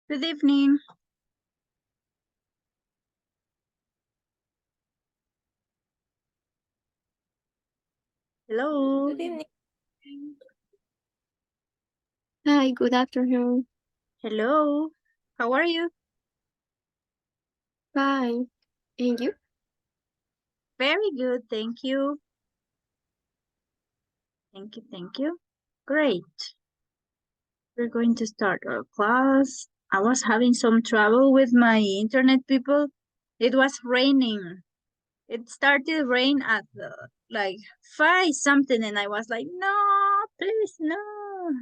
Good evening. Hello. Good evening. Hi, good afternoon. Hello. How are you? Fine. And you? Very good, thank you. Thank you. Great. We're going to start our class. I was having some trouble with my internet, people. It was raining. It started rain at like 5 something, and I was like, no, please, no,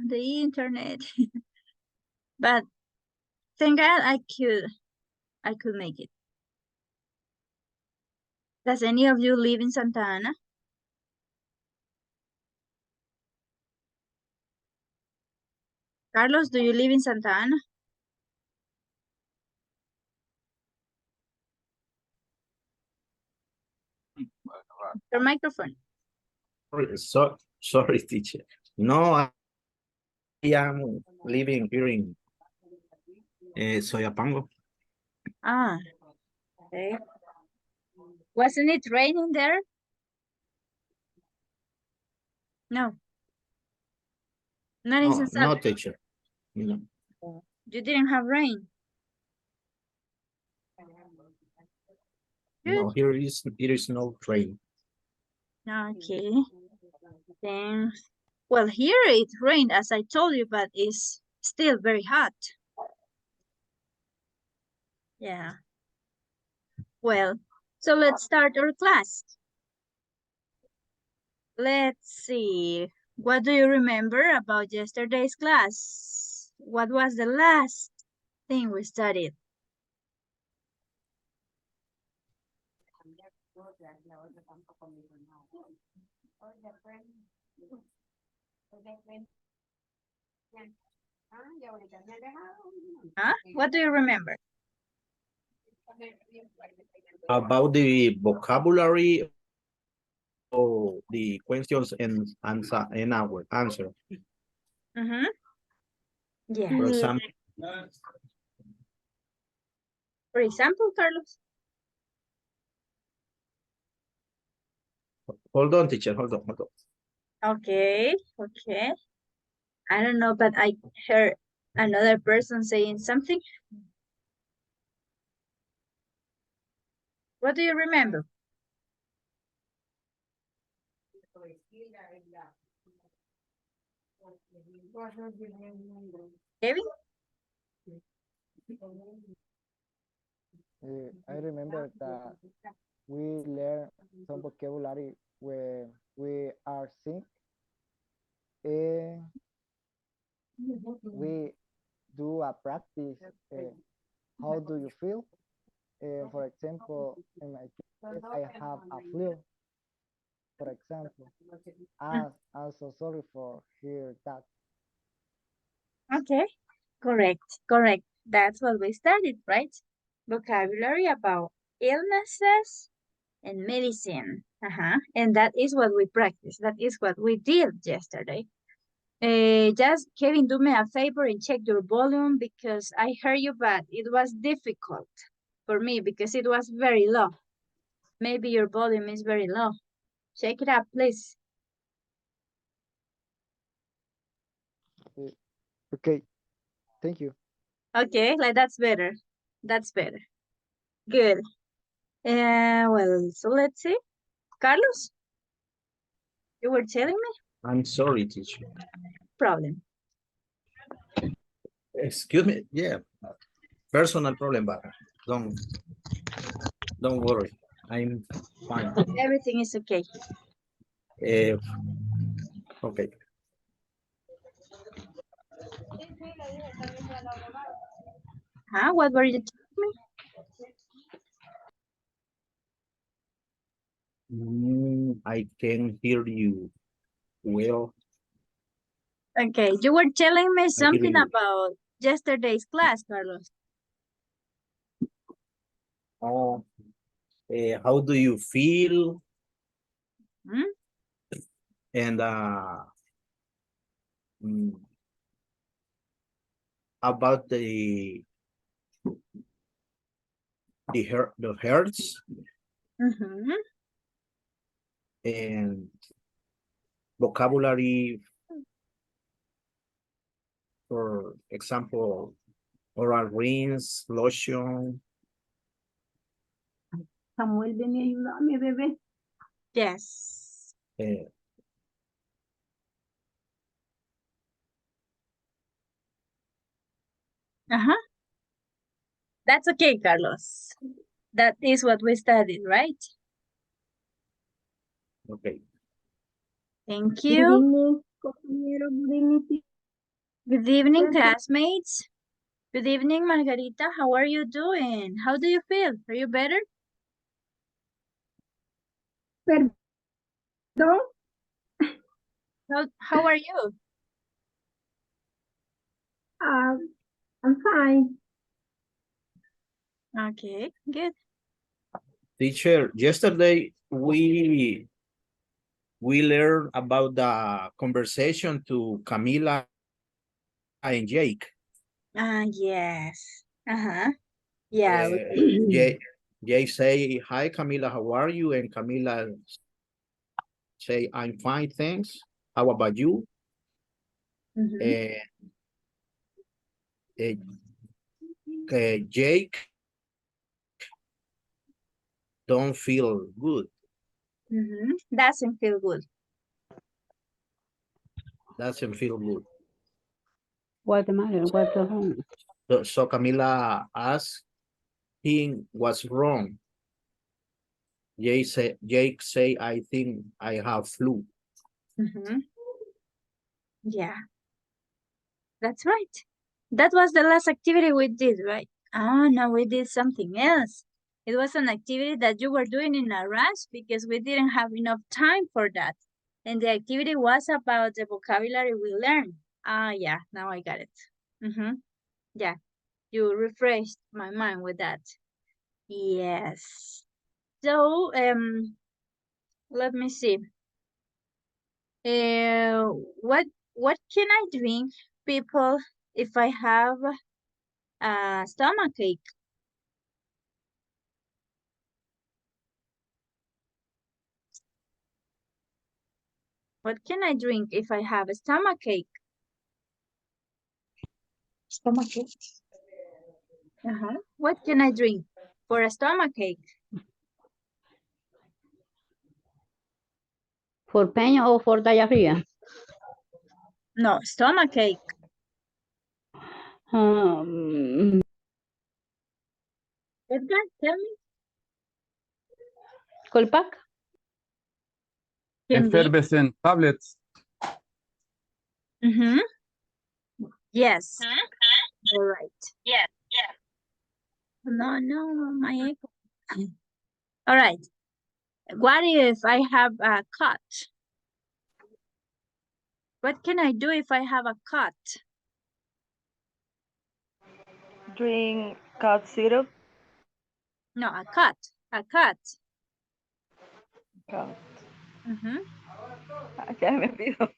the internet. But thank God I could make it. Does any of you live in Santa Ana? Carlos, do you live in Santa Ana? Your microphone. Sorry, teacher. No, I am living here in Soyapango. Ah, okay. Wasn't it raining there? No, not in No, Sensal. no, teacher. No, You didn't have rain. Good. no, here is no train. Okay. Then, well, here it rained, as I told you, but it's still very hot. Yeah. Well, so let's start our class. Let's see. What do you remember about yesterday's class? What was the last thing we studied? Huh? What do you remember? About the vocabulary or the questions and answer and our answer. Mm-hmm. Yeah. For example, For example, Carlos. hold on, teacher, hold on. Okay, okay. I don't know, but I heard another person saying something. What do you remember? Kevin? I remember that we learn some vocabulary when we are sick. And we do a practice. How do you feel? For example, in my case, I have a flu. For example, I'm so sorry for hear that. Okay, correct. That's what we studied, right? Vocabulary about illnesses and medicine. And that is what we practiced. That is what we did yesterday. Just Kevin, do me a favor and check your volume because I heard you, but it was difficult for me because it was very low. Maybe your volume is very low. Check it out, please. Okay, thank you. Okay, like that's better. That's better. Good. Well, so let's see. Carlos, you were telling me? I'm sorry, teacher. Problem. Excuse me. Yeah, personal problem, but don't worry. I'm fine. Everything is okay. Uh, okay. Huh? What were you telling I can hear you well. me? Okay, you were telling me I hear something you. about yesterday's class, Carlos. Oh, how do you feel? Hmm? And mm, about the the hertz, Mm-hmm. and vocabulary, for example, oral rinse, lotion. Samuel, ven y ayúdame, bebé. Yes. Uh, Uh-huh. That's okay, Carlos. That is what we studied, right? okay. Thank Good you. evening, compañero. Good evening. Good evening, Teacher. classmates. Good evening, Margarita. How are you doing? How do you feel? Are you better? Perdón. How are you? I'm fine. Okay, good. Teacher, yesterday we learned about the conversation to Camila and Jake. Yes. Uh-huh. Yeah. Jake say, hi, Camila, how are you? And Camila say, I'm fine, thanks. How about you? Mm-hmm. Jake don't feel good. Mm-hmm. Doesn't feel good. Doesn't feel good. What's the matter? What's wrong? So Camila asked him what's wrong. Jake say, I think I have flu. Mm-hmm. Yeah, that's right. That was the last activity we did, right? Oh, no, we did something else. It was an activity that you were doing in a rush because we didn't have enough time for that. And the activity was about the vocabulary we learned. Ah, yeah, now I got it. Mm-hmm. Yeah, you refreshed my mind with that. Yes. So, let me see. Uh, what what can I drink, people, if I have a stomachache? What can I drink if I have a stomachache? Stomachache. Uh-huh. What can I drink for a stomachache? For pain or for diarrhea? No, stomachache. Um, Edgar, tell me. Colpac? Can be. Effervescent tablets. Mm-hmm. Yes. All right. No, no, my echo. All right. What if I have a cut? What can I do if I have a cut? Drink cough syrup. No, a cut. A cut. Cough. Mm-hmm. Ya me pido.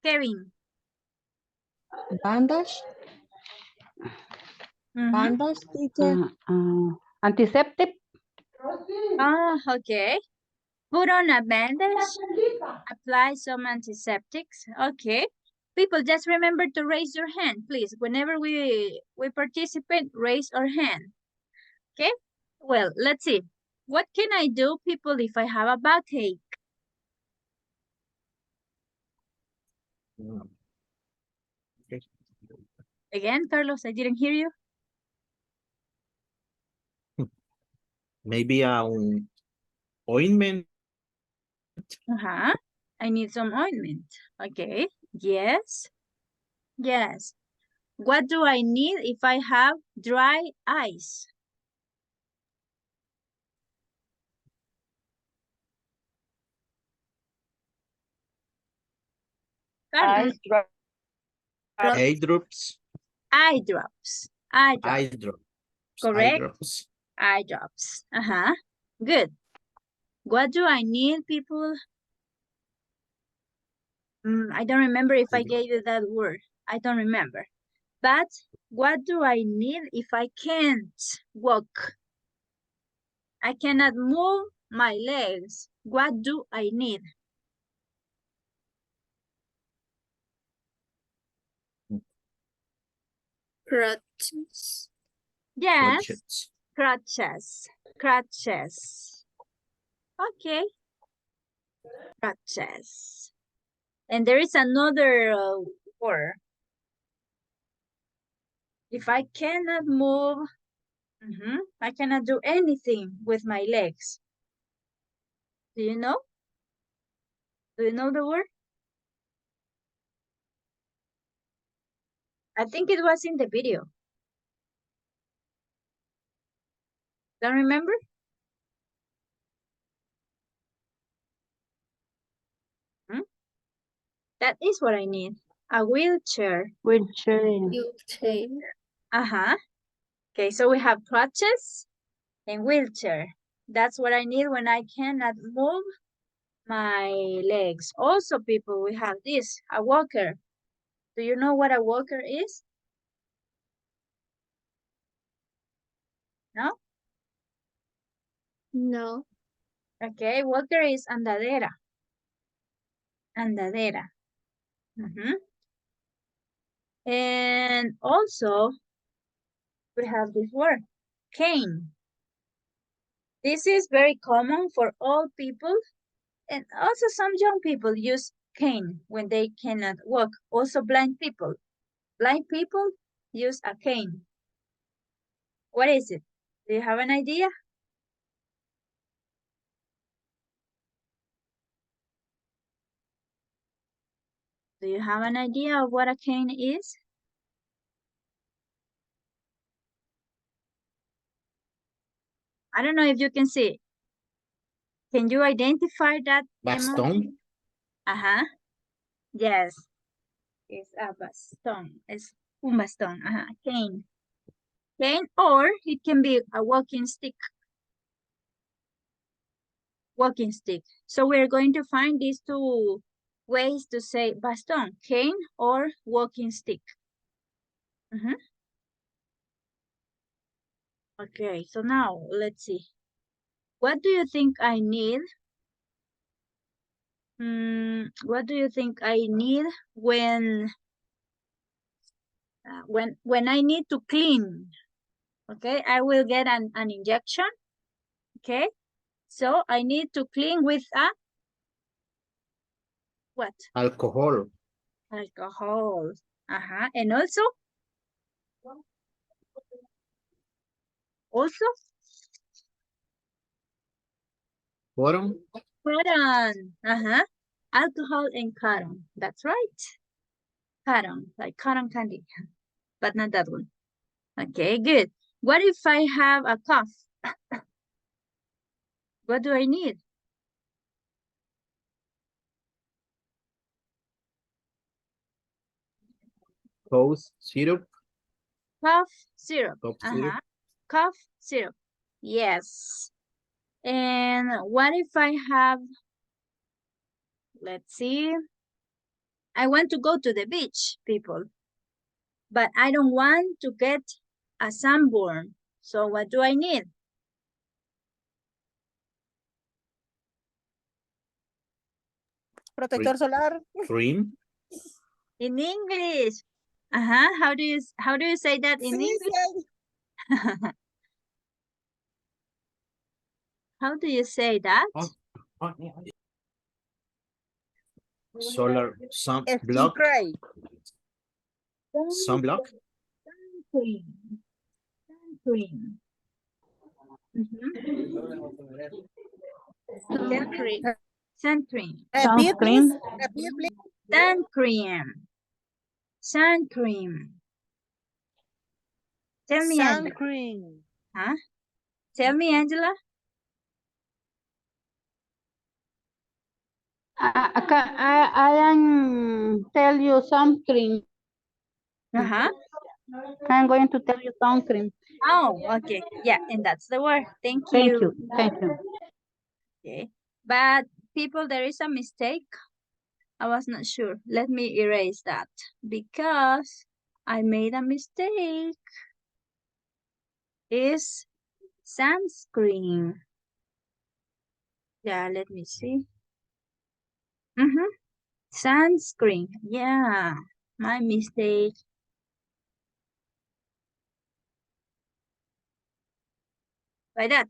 Kevin. Bandage, Mm-hmm. bandage, teacher. Antiseptic? Ah, okay. Put on a bandage. Apply some antiseptics. Okay. People, just remember to raise your hand, please. Whenever we participate, raise our hand. Okay? Well, let's see. What can I do, people, if I have a backache? Okay. Again, Carlos, I didn't hear you. Maybe ointment. Uh-huh. I need some ointment. Okay. Yes. Yes. What do I need if I have dry eyes? Carlos. Ice drop. Eye drops. Eye drops. Eye drops. Eye drops. Eye Correct. drops. Eye drops. Uh-huh. Good. What do I need, people? I don't remember if I gave you that word. I don't remember. But what do I need if I can't walk? I cannot move my legs. What do I need? Crutches. Yes, Crutches. crutches. Okay, crutches. And there is another word. If I cannot move, I cannot do anything with my legs. Do you know? Do you know the word? I think it was in the video. Don't remember? That is what I need. A wheelchair. Wheelchair. Wheelchair. Okay, so we have crutches and wheelchair. That's what I need when I cannot move my legs. Also, people, we have this, a walker. Do you know what a walker is? No? No. Okay, walker is andadera. Andadera. And also, we have this word, cane. This is very common for all people, and also some young people use cane when they cannot walk. Also blind people. Blind people use a cane. What is it? Do you have an idea? Do you have an idea of what a cane is? I don't know if you can see it. Can you identify that? Bastón. Yes. It's a bastón. It's un bastón. Cane. Cane, or it can be a walking stick. Walking stick. So we're going to find these two ways to say bastón, cane or walking stick. Okay, so now let's see. What do you think I need? What do you think I need when I need to clean? Okay, I will get an injection. Okay, so I need to clean with a what? Alcohol. Alcohol. And also Cotton. cotton. Alcohol and cotton. That's right. Cotton, like cotton candy, but not that one. Okay, good. What if I have a cough? What do I need? Cough syrup. Cough syrup. Cough syrup. Cough syrup. Yes. And what if I have, let's see, I want to go to the beach, people, but I don't want to get a sunburn. So what do I need? Protector solar. Cream. In English. How do you say that in English? How do you say that? Solar sunblock. Sunblock. Sun cream. Sun cream. Repeat, please. Sun cream. Sun cream. Tell me, Sun Angela. cream. Tell me, Angela. I am tell you something. I'm going to tell you something. Oh, okay. Yeah, and that's the word. Thank you. Thank you. Thank you. Okay. But people, there is a mistake. I was not sure. Let me erase that because I made a mistake. Is sunscreen. Yeah, let me see. Sunscreen. Yeah, my mistake. Like that.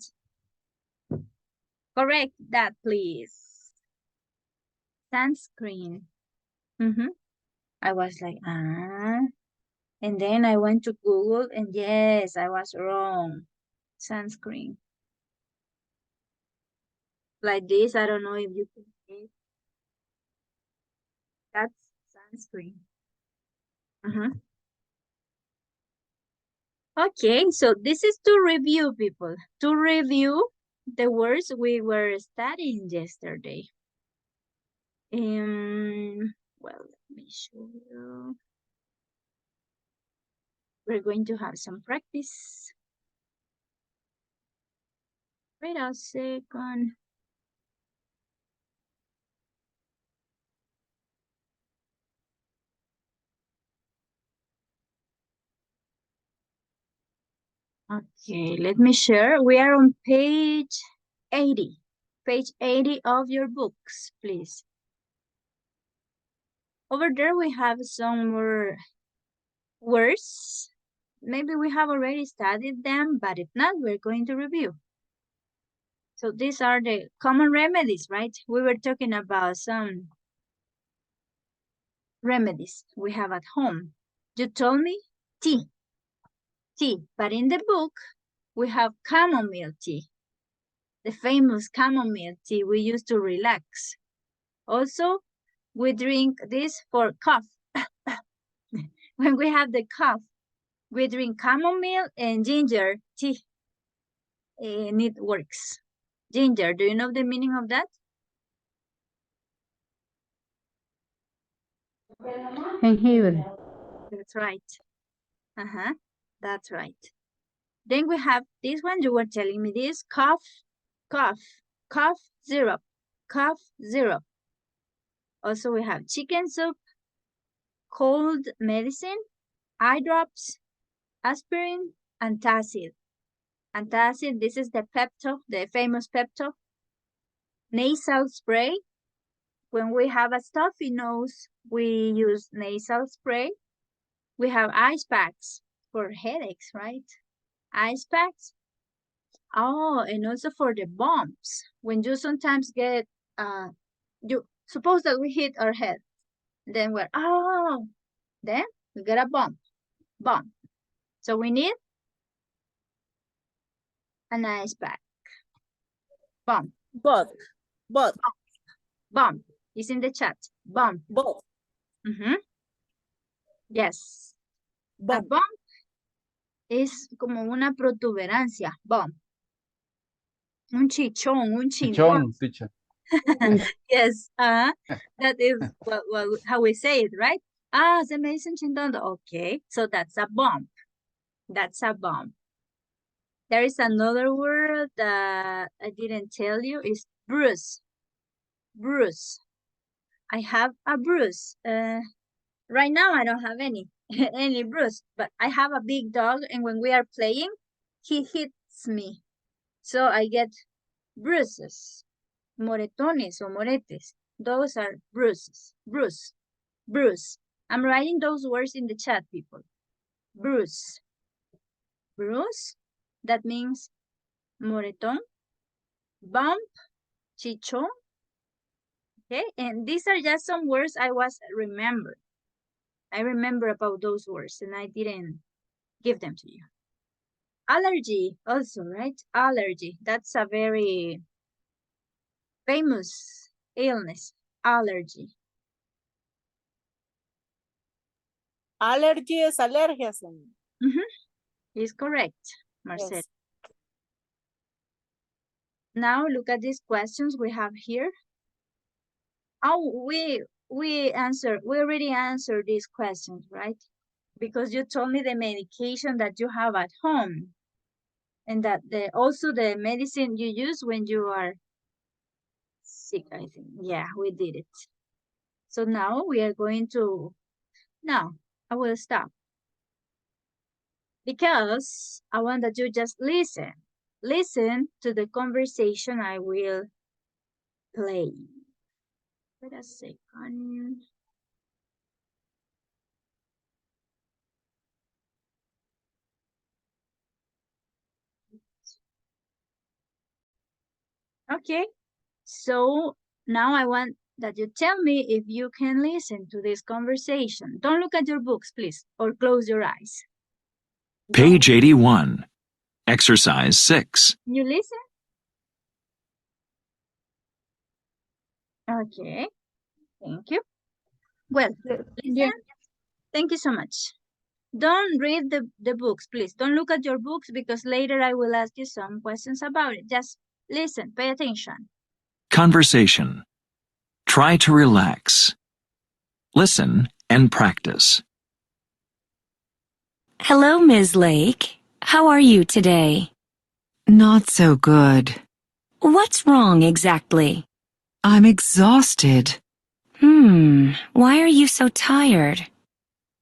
Correct that, please. Sunscreen. I was like, and then I went to Google and yes, I was wrong. Sunscreen. Like this, I don't know if you can see it. That's sunscreen. Okay, so this is to review, people. To review the words we were studying yesterday. Well, let me show you. We're going to have some practice. Wait a second. Okay, let me share. We are on page 80. Page 80 of your books, please. Over there we have some more words. Maybe we have already studied them, but if not, we're going to review. So these are the common remedies, right? We were talking about some remedies we have at home. You told me tea, but in the book, we have chamomile tea, the famous chamomile tea we use to relax. Also, we drink this for cough. When we have the cough, we drink chamomile and ginger tea, and it works. Ginger, do you know the meaning of that? Jengibre. That's right. That's right. Then we have this one, you were telling me this, cough syrup, cough syrup. Also we have chicken soup, cold medicine, eye drops, aspirin, antacid. Antacid, this is the Pepto, the famous Pepto. Nasal spray. When we have a stuffy nose, we use nasal spray. We have ice packs for headaches, right? Ice packs. Oh, and also for the bumps. When you sometimes get, you suppose that we hit our head, then then we get a bump. So we need an ice pack. Bump. Both. Bump. It's in the chat. Bump. Both. Yes. A bump es como una protuberancia. Bump. Un chichón, un chichón. Teacher. Yes. That is how we say it, right? Se me dice chindón. Okay. So that's a bump. That's a bump. There is another word that I didn't tell you. Is bruise. Bruise. I have a bruise. Right now I don't have any any bruise, but I have a big dog, and when we are playing, he hits me, so I get bruises, moretones or moretes. Those are bruises. Bruise. I'm writing those words in the chat, people. Bruise. That means moreton, bump, chichón. Okay, and these are just some words I remember. I remember about those words, and I didn't give them to you. Allergy also, right? Allergy. That's a very famous illness. Allergy. Allergy es alergia. Is correct, Marcel. Yes. Now look at these questions we have here. Oh, we already answered these questions, right? Because you told me the medication that you have at home, and that also the medicine you use when you are sick, I think. Yeah, we did it. So now we are going to, now I will stop. because I want that you just listen. Listen to the conversation I will play. Wait a second. Okay, so now I want that you tell me if you can listen to this conversation. Don't look at your books, please, or close your eyes. Page 81. Exercise 6. You listen? Okay, thank you. Well, listen. Thank you so much. Don't read the books, please. Don't look at your books because later I will ask you some questions about it. Just listen, pay attention. Conversation. Try to relax. Listen and practice. Hello, Ms. Lake. How are you today? Not so good. What's wrong exactly? I'm exhausted. Why are you so tired?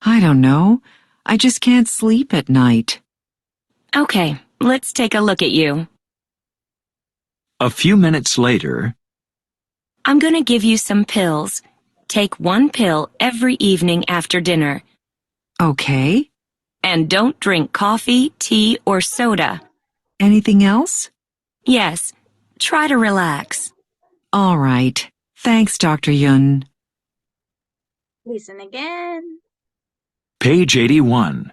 I don't know. I just can't sleep at night. Okay, let's take a look at you. A few minutes later, I'm gonna give you some pills. Take one pill every evening after dinner. Okay. And don't drink coffee, tea, or soda. Anything else? Yes, try to relax. All right. Thanks, Dr. Yun. Listen again. page 81.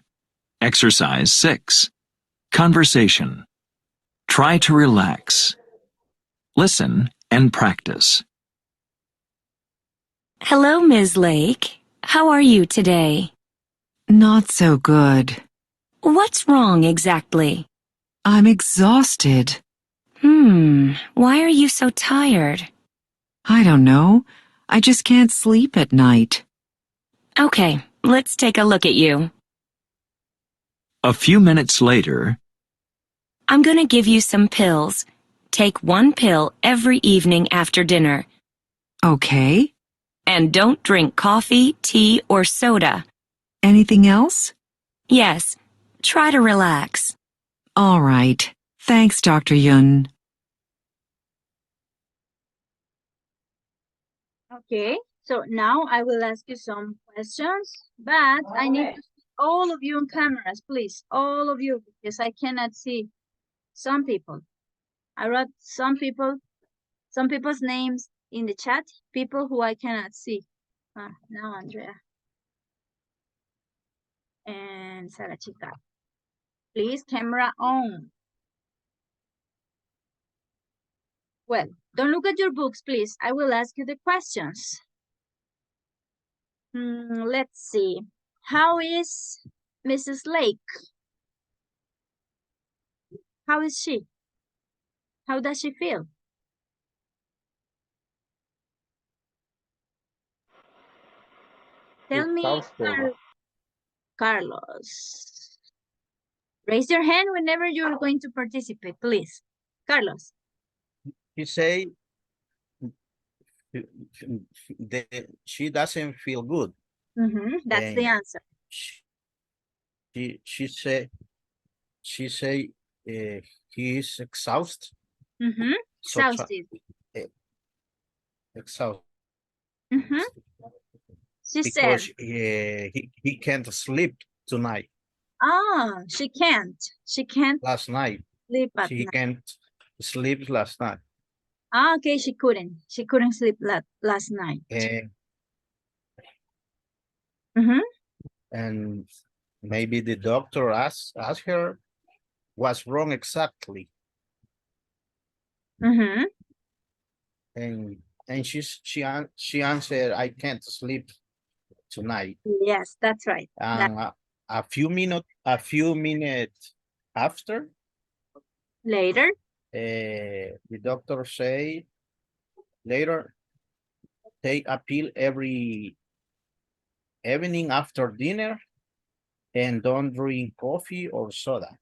Exercise 6. Conversation. Try to relax. Listen and practice. Hello, Ms. Lake. How are you today? Not so good. What's wrong exactly? I'm exhausted. Why are you so tired? I don't know. I just can't sleep at night. Okay, let's take a look at you. A few minutes later, I'm gonna give you some pills. Take one pill every evening after dinner. Okay. And don't drink coffee, tea, or soda. Anything else? Yes, try to relax. All right. Thanks, Dr. Yun. Okay, so now I will ask you some questions, but I need to see all of you on cameras, please. All of you, because I cannot see some people. I wrote some people's names in the chat, people who I cannot see. Now Andrea and Sara Chica. Please, camera on. Well, don't look at your books, please. I will ask you the questions. Let's see. How is Mrs. Lake? How is she? How does she feel? Tell me, Carlos. Raise your hand whenever you're going to participate, please. Carlos. He say she doesn't feel good. That's the And answer. she say he is exhausted. Exhausted. Exhausted. She said. Because he can't sleep tonight. She can't. She can't Last night. sleep at She night. can't sleep last night. Okay, she couldn't. She couldn't sleep last night. And maybe the doctor asked her what's wrong exactly. And she answered, I can't sleep tonight. Yes, that's right. And a few minutes after, Later. The doctor say later, take a pill every evening after dinner and don't drink coffee or soda.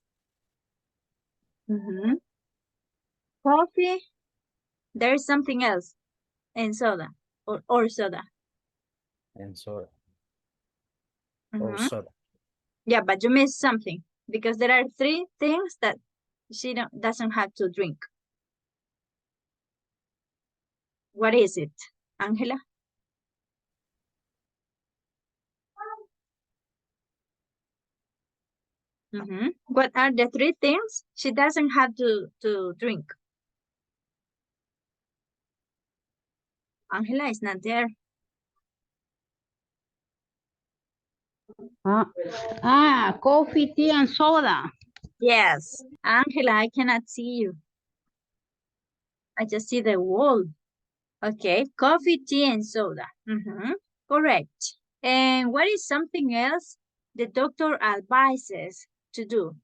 Coffee. There's something else in soda or soda. And soda. Or soda. Yeah, but you missed something. because there are 3 things that she doesn't have to drink. What is it, Angela? What are the 3 things she doesn't have to drink? Angela is not there. Coffee, tea, and soda. Yes, Angela, I cannot see you. I just see the wall. Okay, coffee, tea, and soda. Correct. And what is something else the doctor advises to do?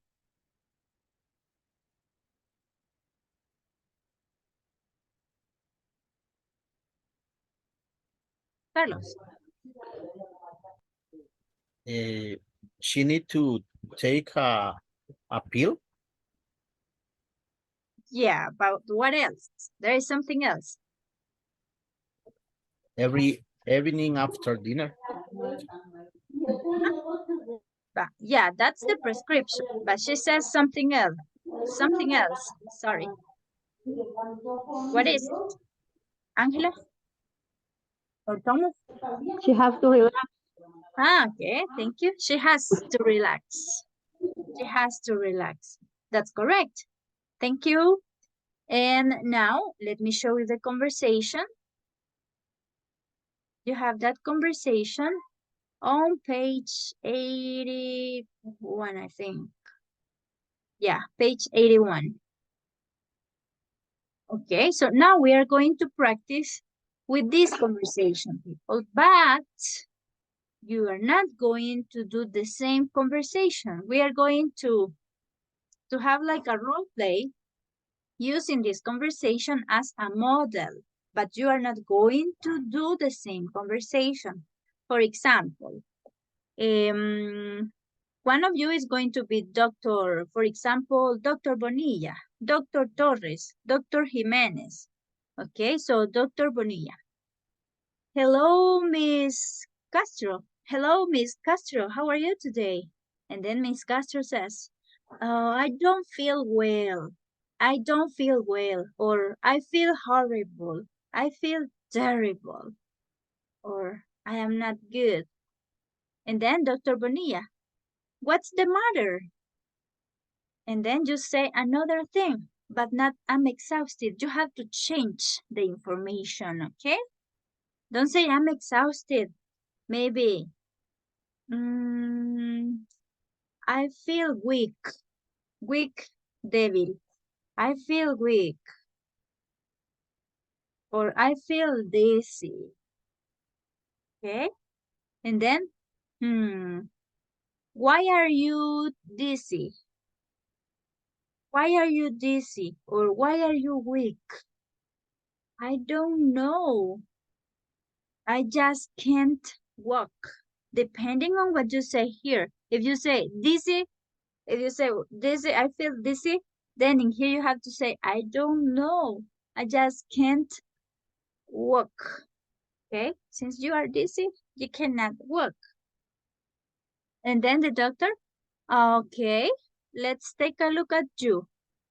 Carlos. She need to take a pill. Yeah, but what else? There is something else. Every evening after dinner. But yeah, that's the prescription. But she says something else. Something else. Sorry. What is it? Angela? Or Thomas? She has to relax. Okay, thank you. She has to relax. She has to relax. That's correct. Thank you. And now let me show you the conversation. You have that conversation on page 81, I think. Yeah, page 81. Okay, so now we are going to practice with this conversation, people, but you are not going to do the same conversation. We are going to have like a role play using this conversation as a model, but you are not going to do the same conversation. For example, one of you is going to be Dr., for example, Dr. Bonilla, Dr. Torres, Dr. Jimenez. Okay, so Dr. Bonilla. Hello, Miss Castro. Hello, Miss Castro. How are you today? And then Miss Castro says, I don't feel well. I don't feel well. Or I feel horrible. I feel terrible. Or I am not good. And then Dr. Bonilla, what's the matter? And then you say another thing, but not I'm exhausted. You have to change the information, okay? Don't say I'm exhausted. Maybe, I feel weak. Weak, débil. I feel weak. Or I feel dizzy. Okay? And then, why are you dizzy? Why are you dizzy? Or why are you weak? I don't know. I just can't walk. Depending on what you say here. If you say dizzy, if you say dizzy, I feel dizzy, then in here you have to say, I don't know. I just can't walk. Okay? Since you are dizzy, you cannot walk. And then the doctor, okay, let's take a look at you.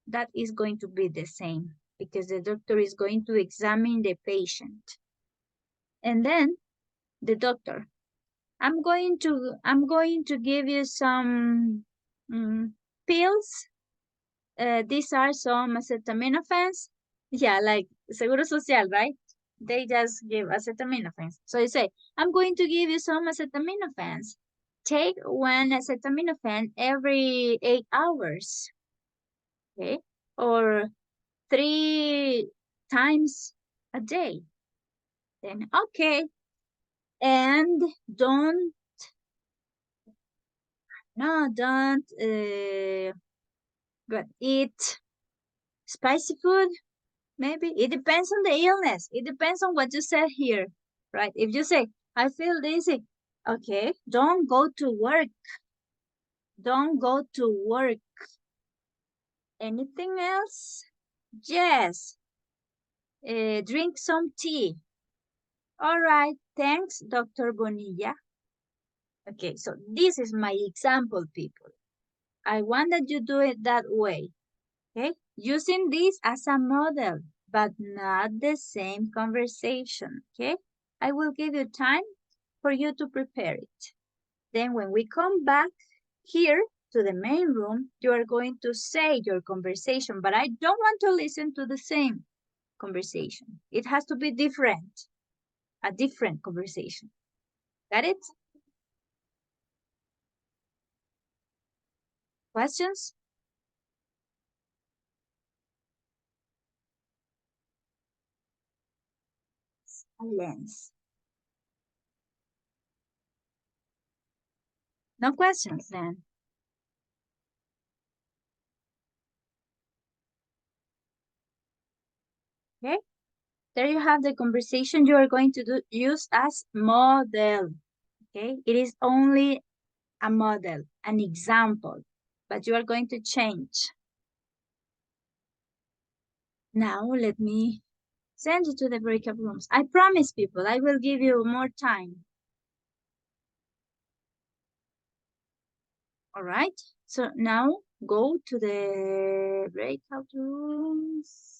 That is going to be the same because the doctor is going to examine the patient. And then the doctor, I'm going to give you some pills. These are some acetaminophen. Yeah, like Seguro Social, right? They just give acetaminophen. So you say, I'm going to give you some acetaminophen. Take 1 acetaminophen every 8 hours. Okay? Or 3 times a day. Then, okay. And don't but eat spicy food. Maybe it depends on the illness. It depends on what you said here, right? If you say, I feel dizzy, okay, don't go to work. Don't go to work. Anything else? Yes. Drink some tea. All right, thanks, Dr. Bonilla. Okay, so this is my example, people. I want that you do it that way. Okay? Using this as a model, but not the same conversation. Okay? I will give you time for you to prepare it. Then when we come back here to the main room, you are going to say your conversation, but I don't want to listen to the same conversation. It has to be different, a different conversation. Got it? Questions? Silence. No questions then. Okay? There you have the conversation you are going to use as model. Okay? It is only a model, an example, but you are going to change. Now let me send you to the breakout rooms. I promise people, I will give you more time. All right, so now go to the breakout rooms.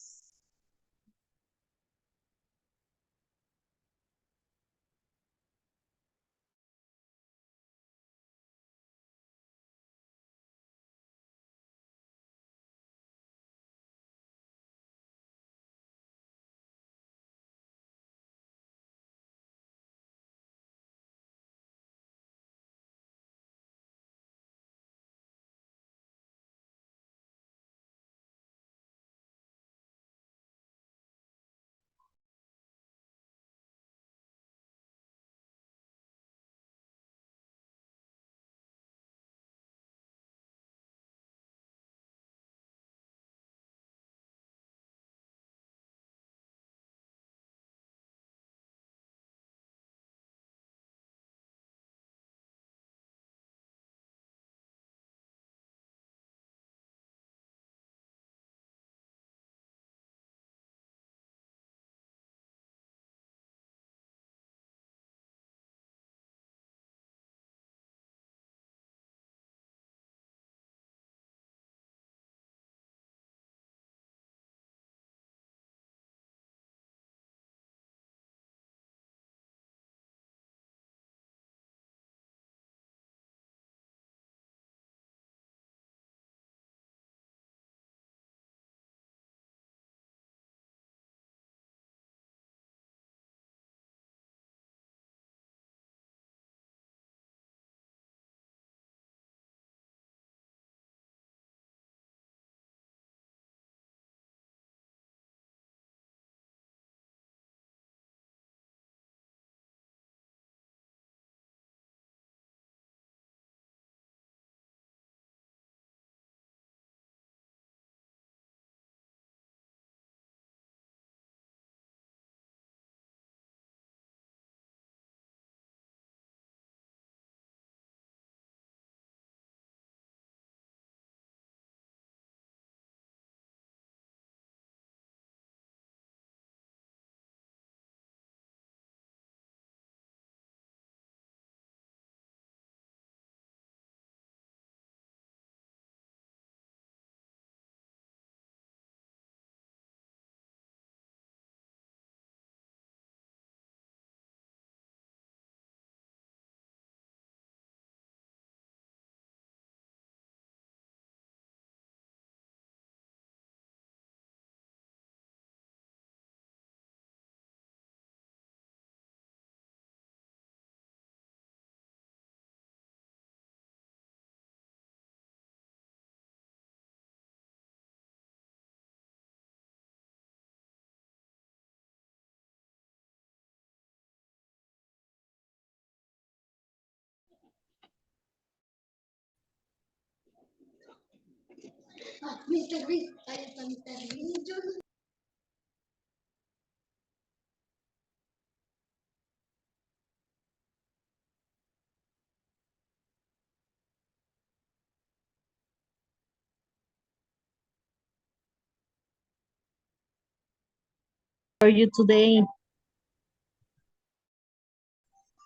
How are you today?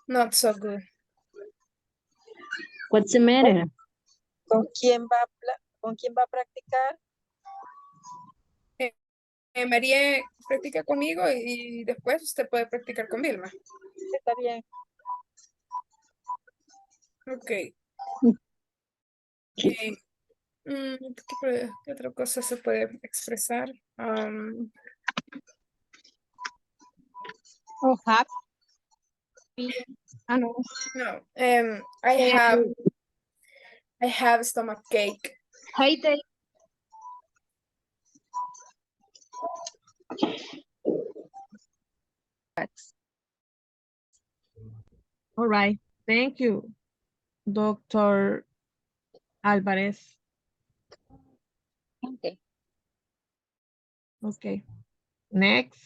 Not so good. What's the matter? ¿Con quién va a practicar? María practica conmigo y después usted puede practicar con Vilma. Está bien. Ok. ¿Qué otra cosa se puede expresar? Oh, no. No. I have stomach ache. Hate it. All right. Thank you, Dr. Alvarez. Okay. Okay. Next.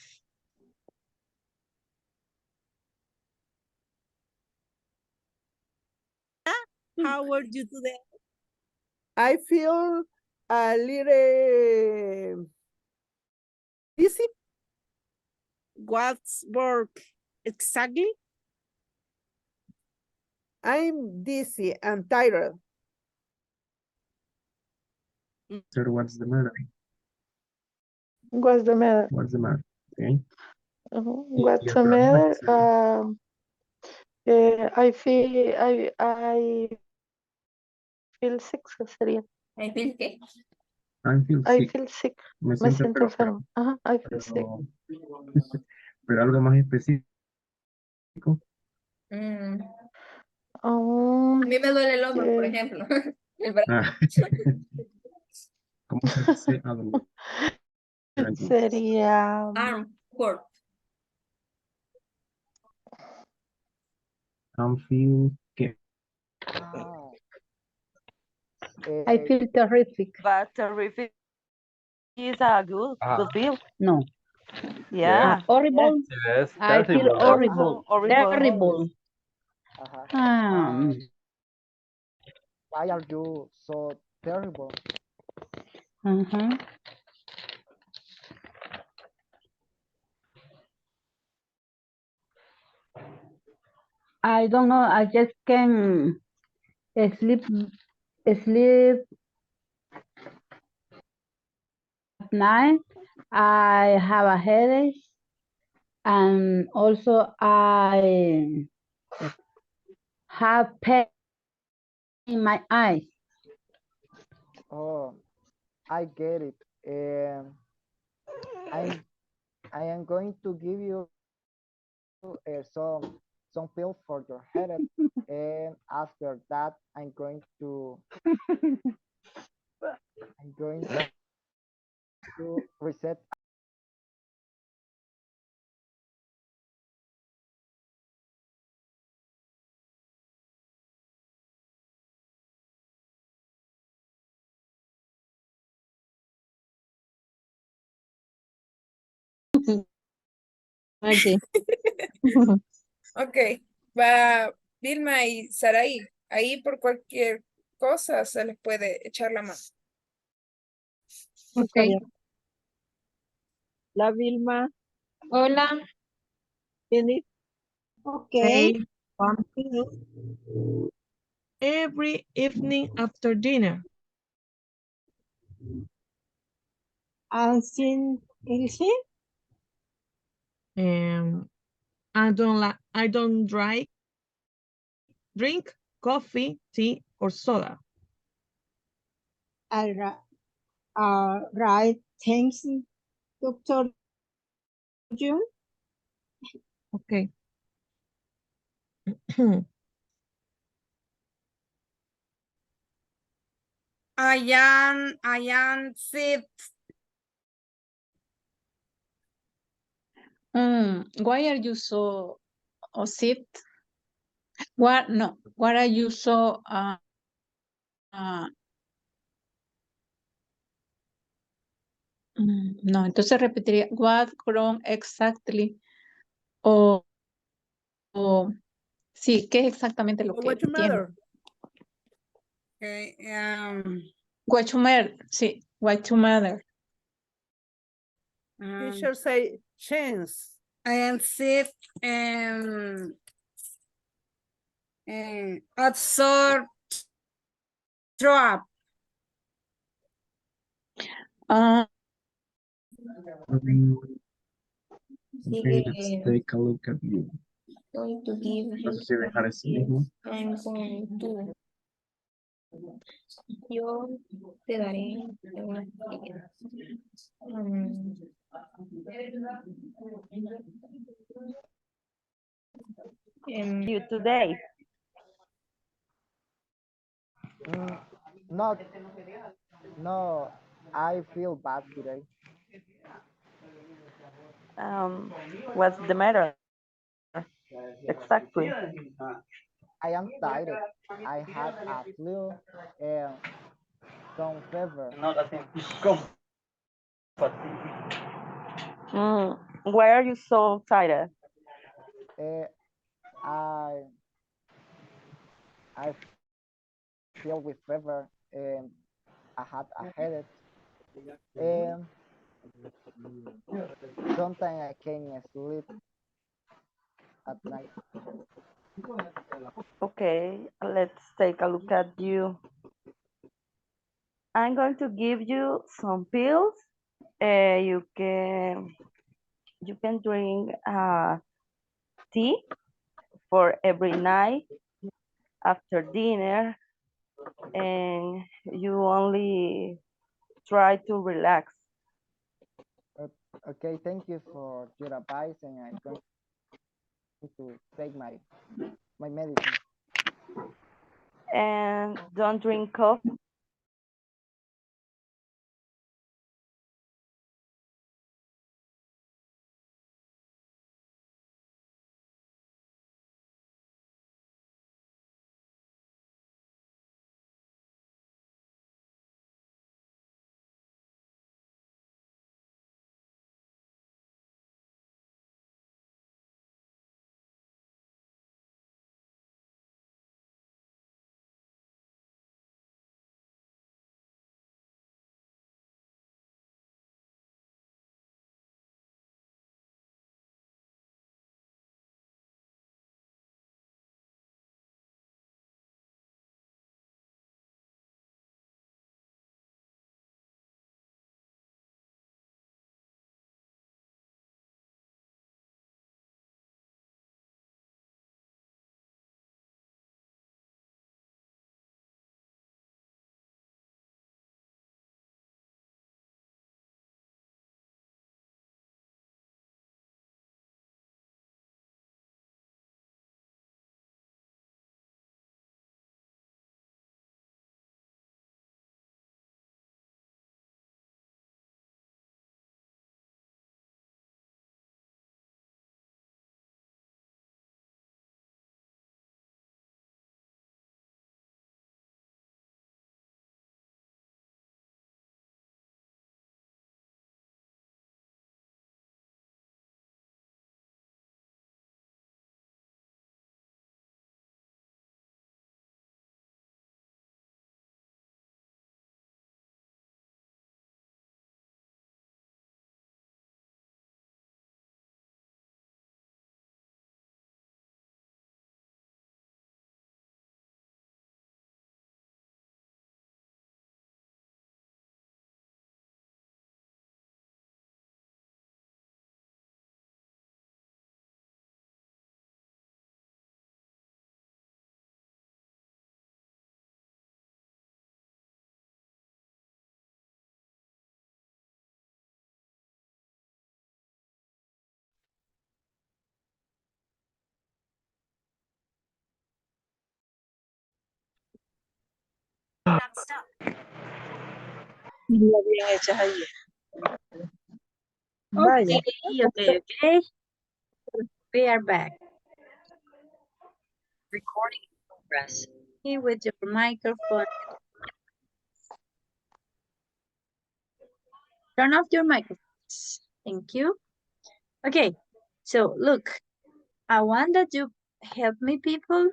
How were you today? I feel a little busy. What's work exactly? I'm dizzy and tired. Sir, what's the matter? What's the matter? What's the matter? Okay. What's Your the problem matter? is, I feel sick, sería. ¿I feel qué? I feel I sick. feel sick. Me Me siento siento enfermo. Ajá, I feel sick. pero algo más específico. A mí me duele el hombro, por que- ejemplo. El brazo. Ah. ¿Cómo se dice algo? Sería Arm, core. I'm feel que Ah, I feel terrific. but terrific is a good feel. No. Yeah. Horrible. Yes, I feel terrible. horrible. Horrible. Terrible. why are you so terrible? Uh-huh. I don't know. I just can sleep at night. I have a headache, and also I have pain in my eyes. Oh, I get it. I am going to give you some pills for your headache, and after that, I'm going to reset. Okay. Ok, va Vilma y Saraí. Ahí por cualquier cosa se les puede echar la mano. Okay. La Vilma. Hola. Finish. Okay. Take one pill every evening after dinner. Anything? I don't drink coffee, tea, or soda. Right. Thanks, Dr. June. Okay. I am sick. Why are you so sick? What are you so no, entonces repetiría what wrong exactly o sí, ¿qué es exactamente lo que What's the tiene? matter? Okay, What you matter, sí, what you matter. Teacher say chance. I am sick absorbed Throw up. Um, Okay, let's take a look at you. Going to give Vas a dejar así mismo. I'm going to. Yo te daré una estrella. You today. Not, no, I feel bad today. What's the matter? Exactly. I am tired. I had a flu and some fever. Why are you so tired? Uh, I I feel with fever and I had a headache. And sometimes I can't sleep at night. Okay, let's take a look at you. I'm going to give you some pills. You can drink tea for every night after dinner, and you only try to relax. Okay, thank you for your advice, and I'm going to take my medicine. And don't drink coffee. Mira, bien hechas ahí. Vaya. Okay. We are back. Recording in progress. With your microphone. Turn off your microphones. Thank you. Okay, so look, I want that you help me, people,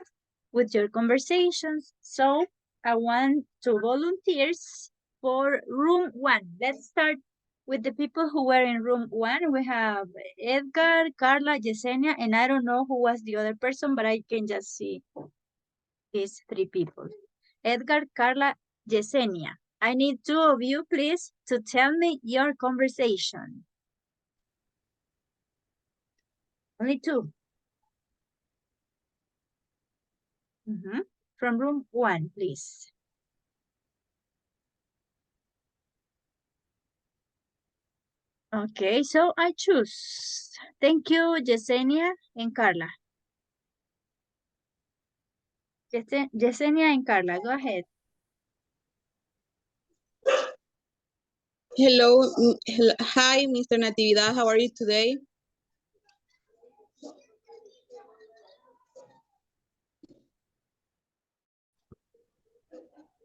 with your conversations. So I want 2 volunteers for room 1. Let's start with the people who were in room 1. We have Edgar, Carla, Yesenia, and I don't know who was the other person, but I can just see these 3 people. Edgar, Carla, Yesenia. I need two of you, please, to tell me your conversation. Only two. From room 1, please. Okay, so I choose. Thank you, Yesenia and Carla. Yesenia and Carla, go ahead. Hello, hi, Mr. Natividad. How are you today?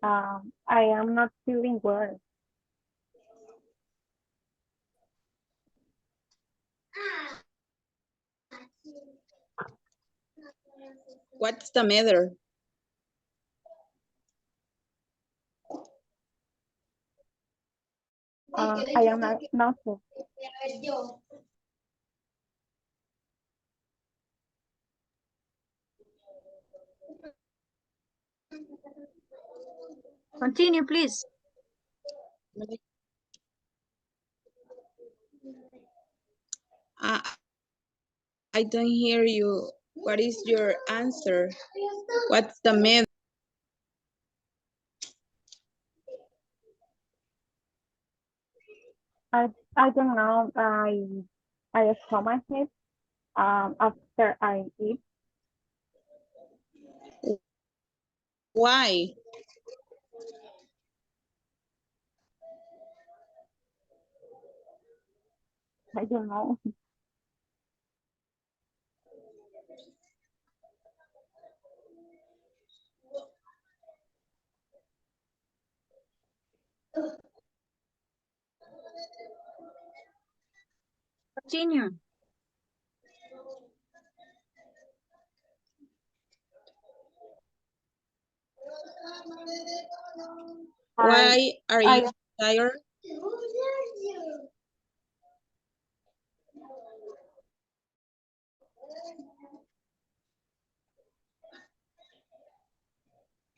I am not feeling well. What's the matter? I am not. Continue, please. I don't hear you. What is your answer? What's the matter? I don't know. I stomach it after I eat. Why? I don't know. Continue. Why are you tired?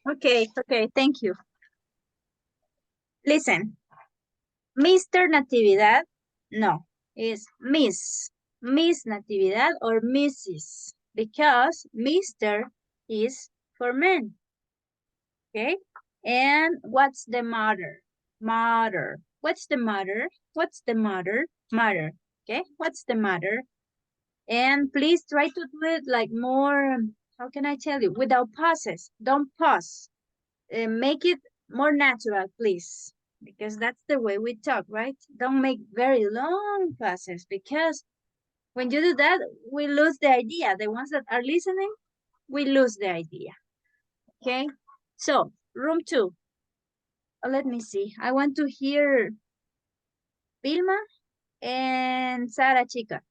Okay, thank you. Listen, Mr. Natividad, no, it's Miss Natividad or Mrs. Because Mr. is for men. Okay, and what's the matter? Matter. What's the matter? What's the matter? Matter. Okay, what's the matter? And please try to do it like more, how can I tell you? Without pauses. Don't pause. Make it more natural, please. Because that's the way we talk, right? Don't make very long pauses because when you do that, we lose the idea. The ones that are listening, we lose the idea. Okay? So, room 2. Let me see. I want to hear Vilma and Sara Chica.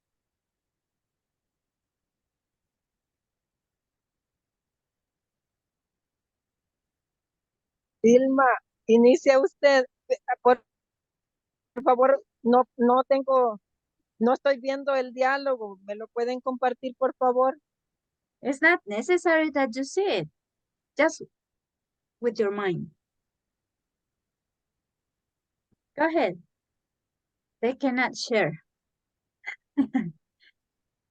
Vilma, inicia usted, por favor, no estoy viendo el diálogo, ¿me lo pueden compartir, por favor? It's not necessary that you see it, just with your mind. Go ahead. They cannot share.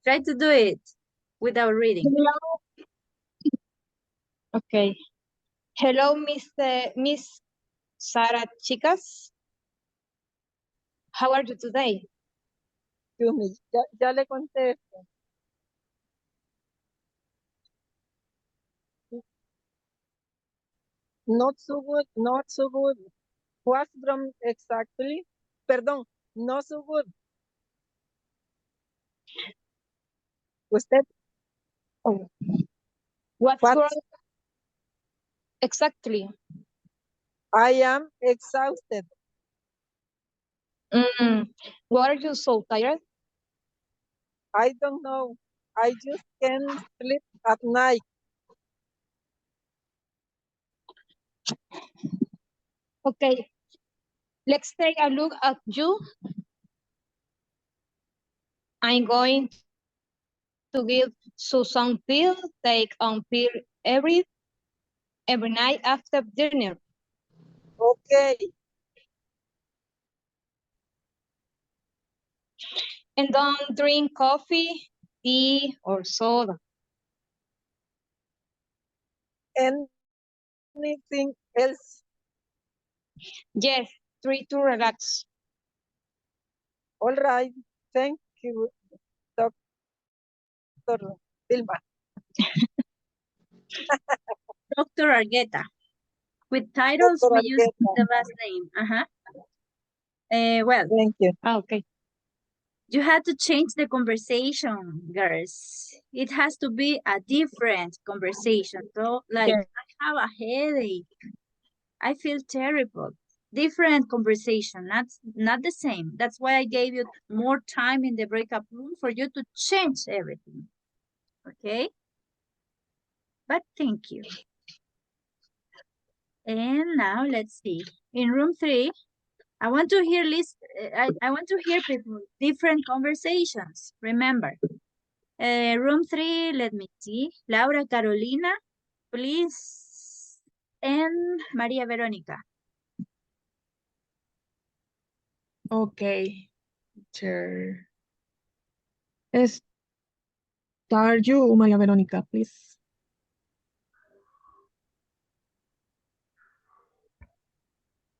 Try to do it without reading. Hello. Okay. Hello, Miss Sara Chicas. How are you today? Yumi, ya le contesto. Not so good, not so good. What's wrong exactly? Perdón, no so good. Usted. Oh. What's wrong exactly? I am exhausted. Why are you so tired? I don't know. I just can't sleep at night. Okay. Let's take a look at you. I'm going to give you some take on pill every night after dinner. Okay. And don't drink coffee, tea, or soda. Anything else? Yes, try to relax. All right. Thank you, Dr. Vilma. Dr. Argueta. With titles, Dr. we use Argueta. the last name. Well, Thank you. Okay. you had to change the conversation, girls. It has to be a different conversation. So, like, Yes. I have a headache. I feel terrible. Different conversation, not the same. That's why I gave you more time in the breakup room for you to change everything. Okay? But thank you. And now let's see. In room 3, I want to hear I want to hear people different conversations. Remember. Room 3, let me see. Laura Carolina, please. And Maria Veronica. Okay, teacher. Start you, Maria Veronica, please.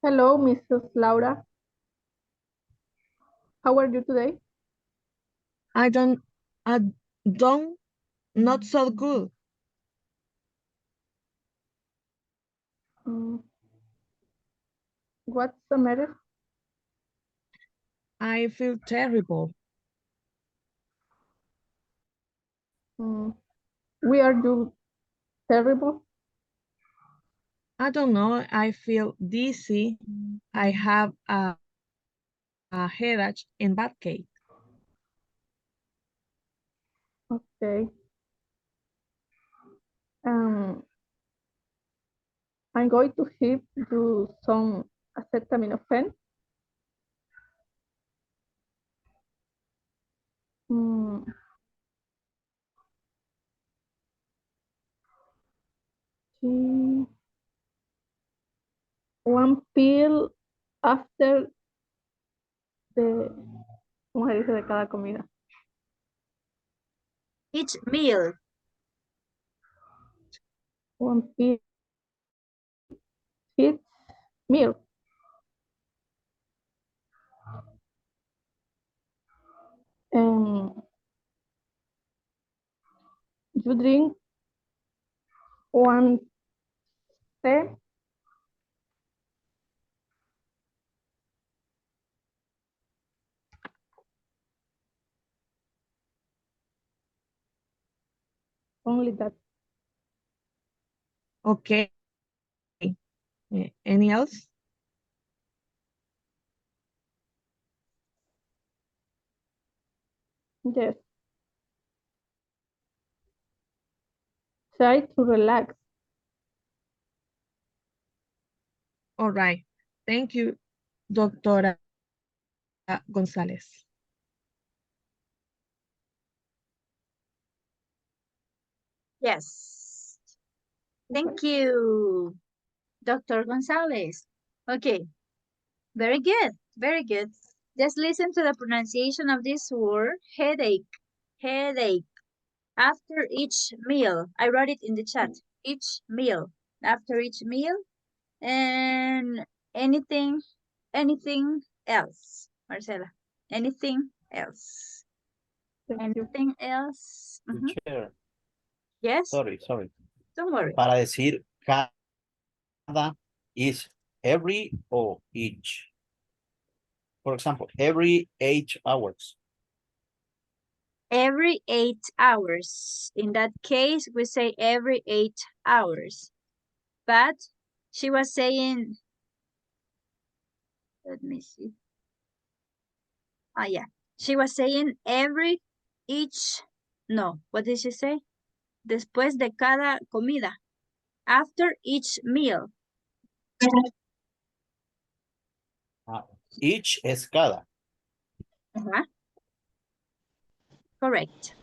Hello, Mrs. Laura. How are you today? I don't, not so good. What's the matter? I feel terrible. We are you terrible? I don't know. I feel dizzy. I have a headache and backache. Okay. I'm going to give you some acetaminophen. One pill after the, ¿cómo se dice de cada comida? Each meal. One pill each meal. You drink one tea. Only that. Okay. Any else? Yes. Try to relax. All right. Thank you, Doctora González. Yes. Thank you, Dr. Gonzalez. Okay. Very good. Very good. Just listen to the pronunciation of this word, headache. Headache. After each meal. I wrote it in the chat. Each meal. After each meal. And anything else, Marcela? Anything else? Anything else? Teacher, Yes? sorry. Don't worry. Para decir cada is every or each. For example, every 8 hours. Every 8 hours. In that case, we say every 8 hours. But she was saying, let me see. Yeah. She was saying no, what did she say? Después de cada comida. After each meal. Each es cada. Correct.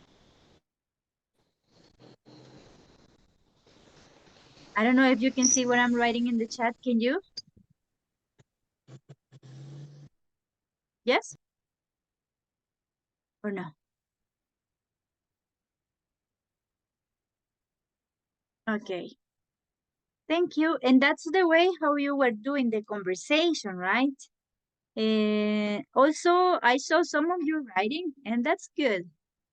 I don't know if you can see what I'm writing in the chat. Can you? Yes? Or no? Okay. Thank you. And that's the way how you were doing the conversation, right? Also, I saw some of you writing, and that's good.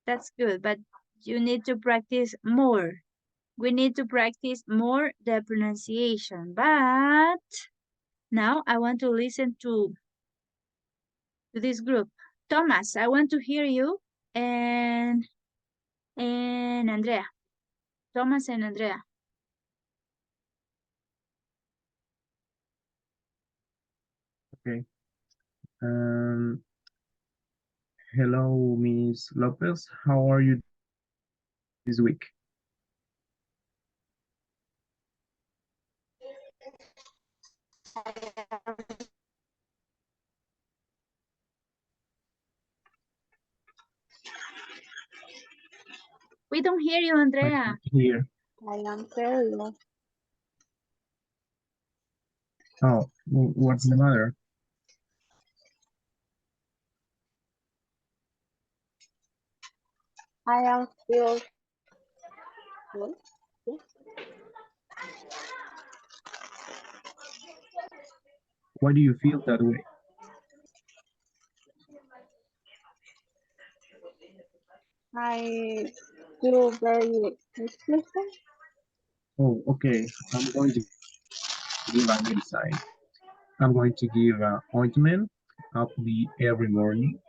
That's good. But you need to practice more. We need to practice more the pronunciation. But now I want to listen to this group. Thomas, I want to hear you, and Andrea. Thomas and Andrea. Okay. Hello, Miss Lopez. How are you this week? We don't hear you, Andrea. Here. I am very well. Oh, what's the matter? I am feel good. Why do you feel that way? I feel very sleepy. Oh, okay. I'm going to give a medicine. I'm going to give an ointment apply every morning.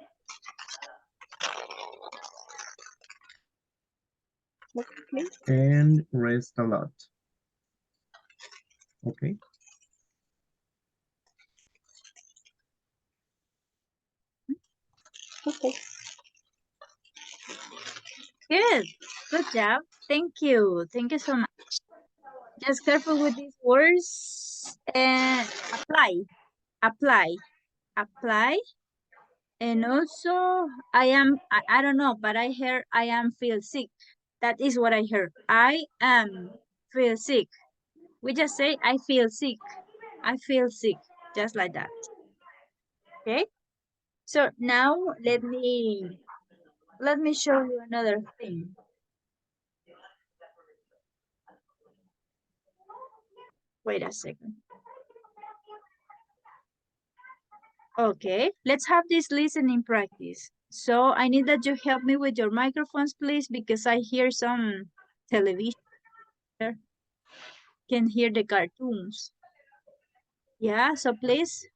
Okay. And rest a lot. Okay. Okay. Good. Good job. Thank you. Thank you so much. Just careful with these words. And apply. Apply. Apply. And also, I don't know, but I heard I am feel sick. That is what I heard. I am feel sick. We just say I feel sick. I feel sick. Just like that. Okay? So now let me show you another thing. Wait a second. Okay, let's have this listening practice. So I need that you help me with your microphones, please, because I hear some television. Can hear the cartoons. Yeah, so please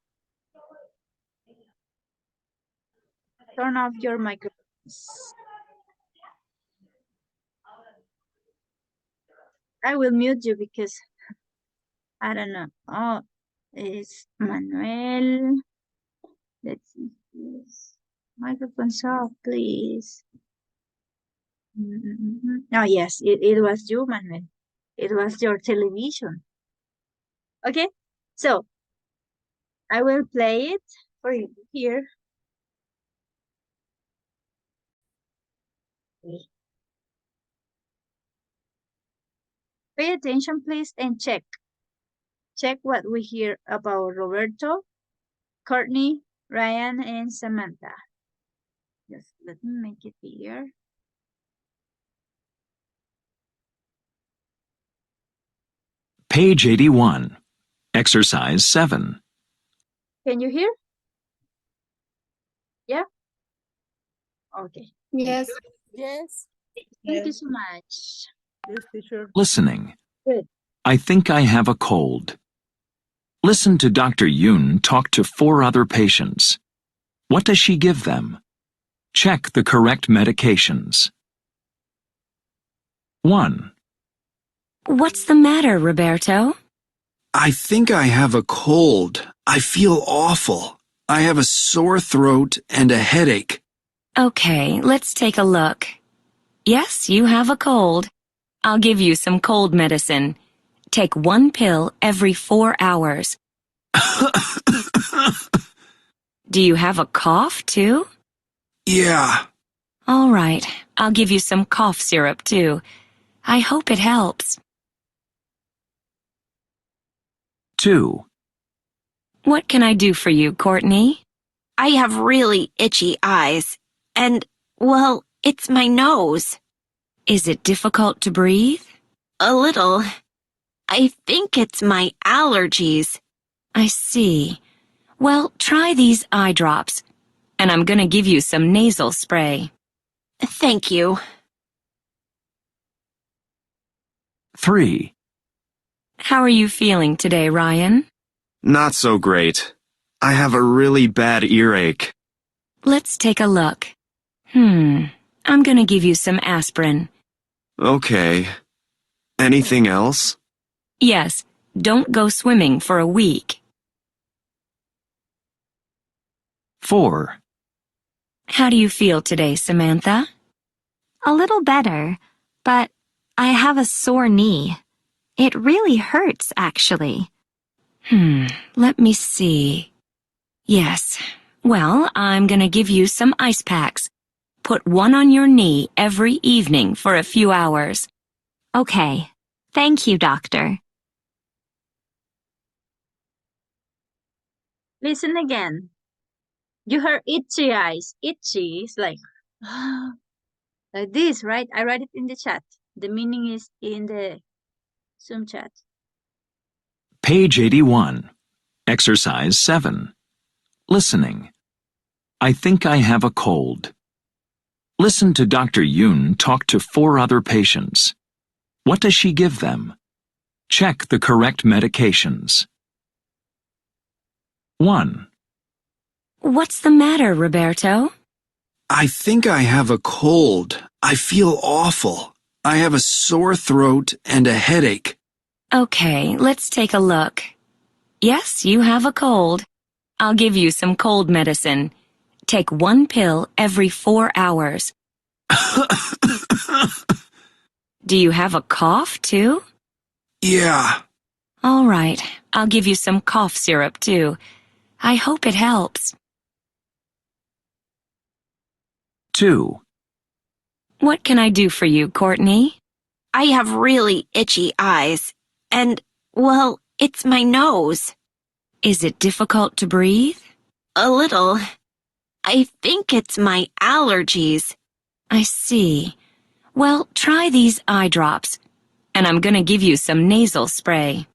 turn off your microphones. I will mute you because I don't know. Oh, it's Manuel. Let's see. Please. Microphones off, please. Oh, yes, it was you, Manuel. It was your television. Okay, so I will play it for you here. Pay attention, please, and check. Check what we hear about Roberto, Courtney, Ryan, and Samantha. Just let me make it here. Page 81. Exercise 7. Can you hear? Yeah? Okay. Yes. Yes. Thank you so much. Yes, teacher. Listening. Good. I think I have a cold. Listen to Dr. Yoon talk to 4 other patients. What does she give them? Check the correct medications. 1. What's the matter, Roberto? I think I have a cold. I feel awful. I have a sore throat and a headache. Okay, let's take a look. Yes, you have a cold. I'll give you some cold medicine. Take 1 pill every 4 hours. Do you have a cough, too? Yeah. All right, I'll give you some cough syrup, too. I hope it helps. 2. What can I do for you, Courtney? I have really itchy eyes. And, well, it's my nose. Is it difficult to breathe? A little. I think it's my allergies. I see. Well, try these eye drops, and I'm gonna give you some nasal spray. Thank you. 3. How are you feeling today, Ryan? Not so great. I have a really bad earache. Let's take a look. I'm gonna give you some aspirin. Okay. Anything else? Yes, don't go swimming for a week. 4. How do you feel today, Samantha? A little better, but I have a sore knee. It really hurts, actually. Let me see. Yes. Well, I'm gonna give you some ice packs. Put one on your knee every evening for a few hours. Okay. Thank you, doctor. Listen again. You heard itchy eyes. Itchy is like, like this, right? I write it in the chat. The meaning is in the Zoom chat. Page 81. Exercise 7. Listening. I think I have a cold. Listen to Dr. Yoon talk to 4 other patients. What does she give them? Check the correct medications. 1. What's the matter, Roberto? I think I have a cold. I feel awful. I have a sore throat and a headache. Okay, let's take a look. Yes, you have a cold. I'll give you some cold medicine. Take 1 pill every 4 hours. Do you have a cough, too? Yeah. All right, I'll give you some cough syrup, too. I hope it helps. 2. What can I do for you, Courtney? I have really itchy eyes. And, well, it's my nose. Is it difficult to breathe? A little. I think it's my allergies. I see. Well, try these eye drops, and I'm gonna give you some nasal spray.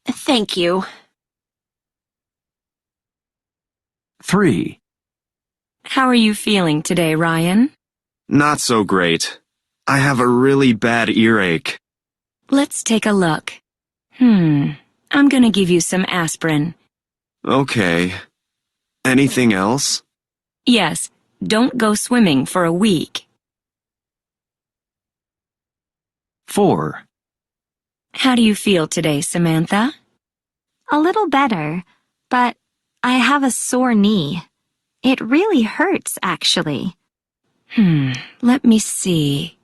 Thank you. 3. How are you feeling today, Ryan? Not so great. I have a really bad earache. Let's take a look. I'm gonna give you some aspirin. Okay. Anything else? Yes, don't go swimming for a week. 4. How do you feel today, Samantha? A little better, but I have a sore knee. It really hurts, actually. Let me see.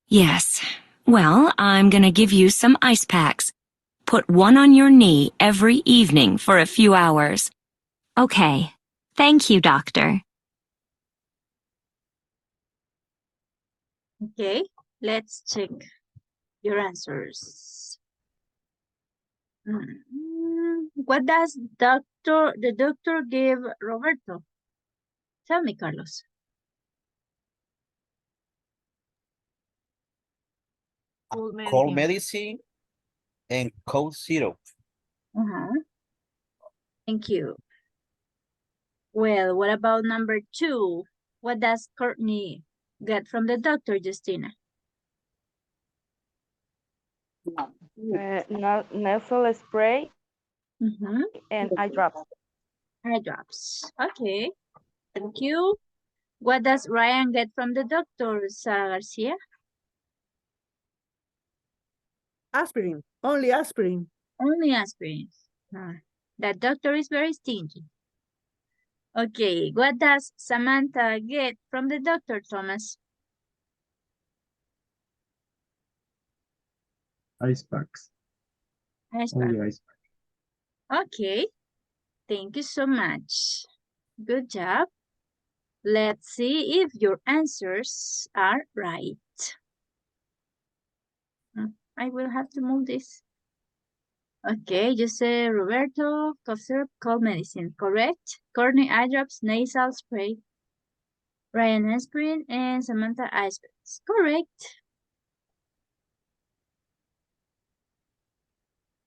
Yes. Well, I'm gonna give you some ice packs. Put one on your knee every evening for a few hours. Okay. Thank you, doctor. Okay, let's check your answers. What does the doctor give Roberto? Tell me, Carlos. Cold medicine and cold syrup. Thank you. Well, what about number 2? What does Courtney get from the doctor, Justina? Nasal spray Mm-hmm. and eye drops. Eye drops. Okay, thank you. What does Ryan get from the doctor, Sara Garcia? Aspirin, only aspirin. Only aspirin. That doctor is very stingy. Okay, what does Samantha get from the doctor, Thomas? Ice packs. Ice Only pack. ice pack. Okay, thank you so much. Good job. Let's see if your answers are right. I will have to move this. Okay, you say Roberto, cough syrup, cold medicine, correct? Courtney, eye drops, nasal spray, Ryan aspirin, and Samantha ice packs. Correct.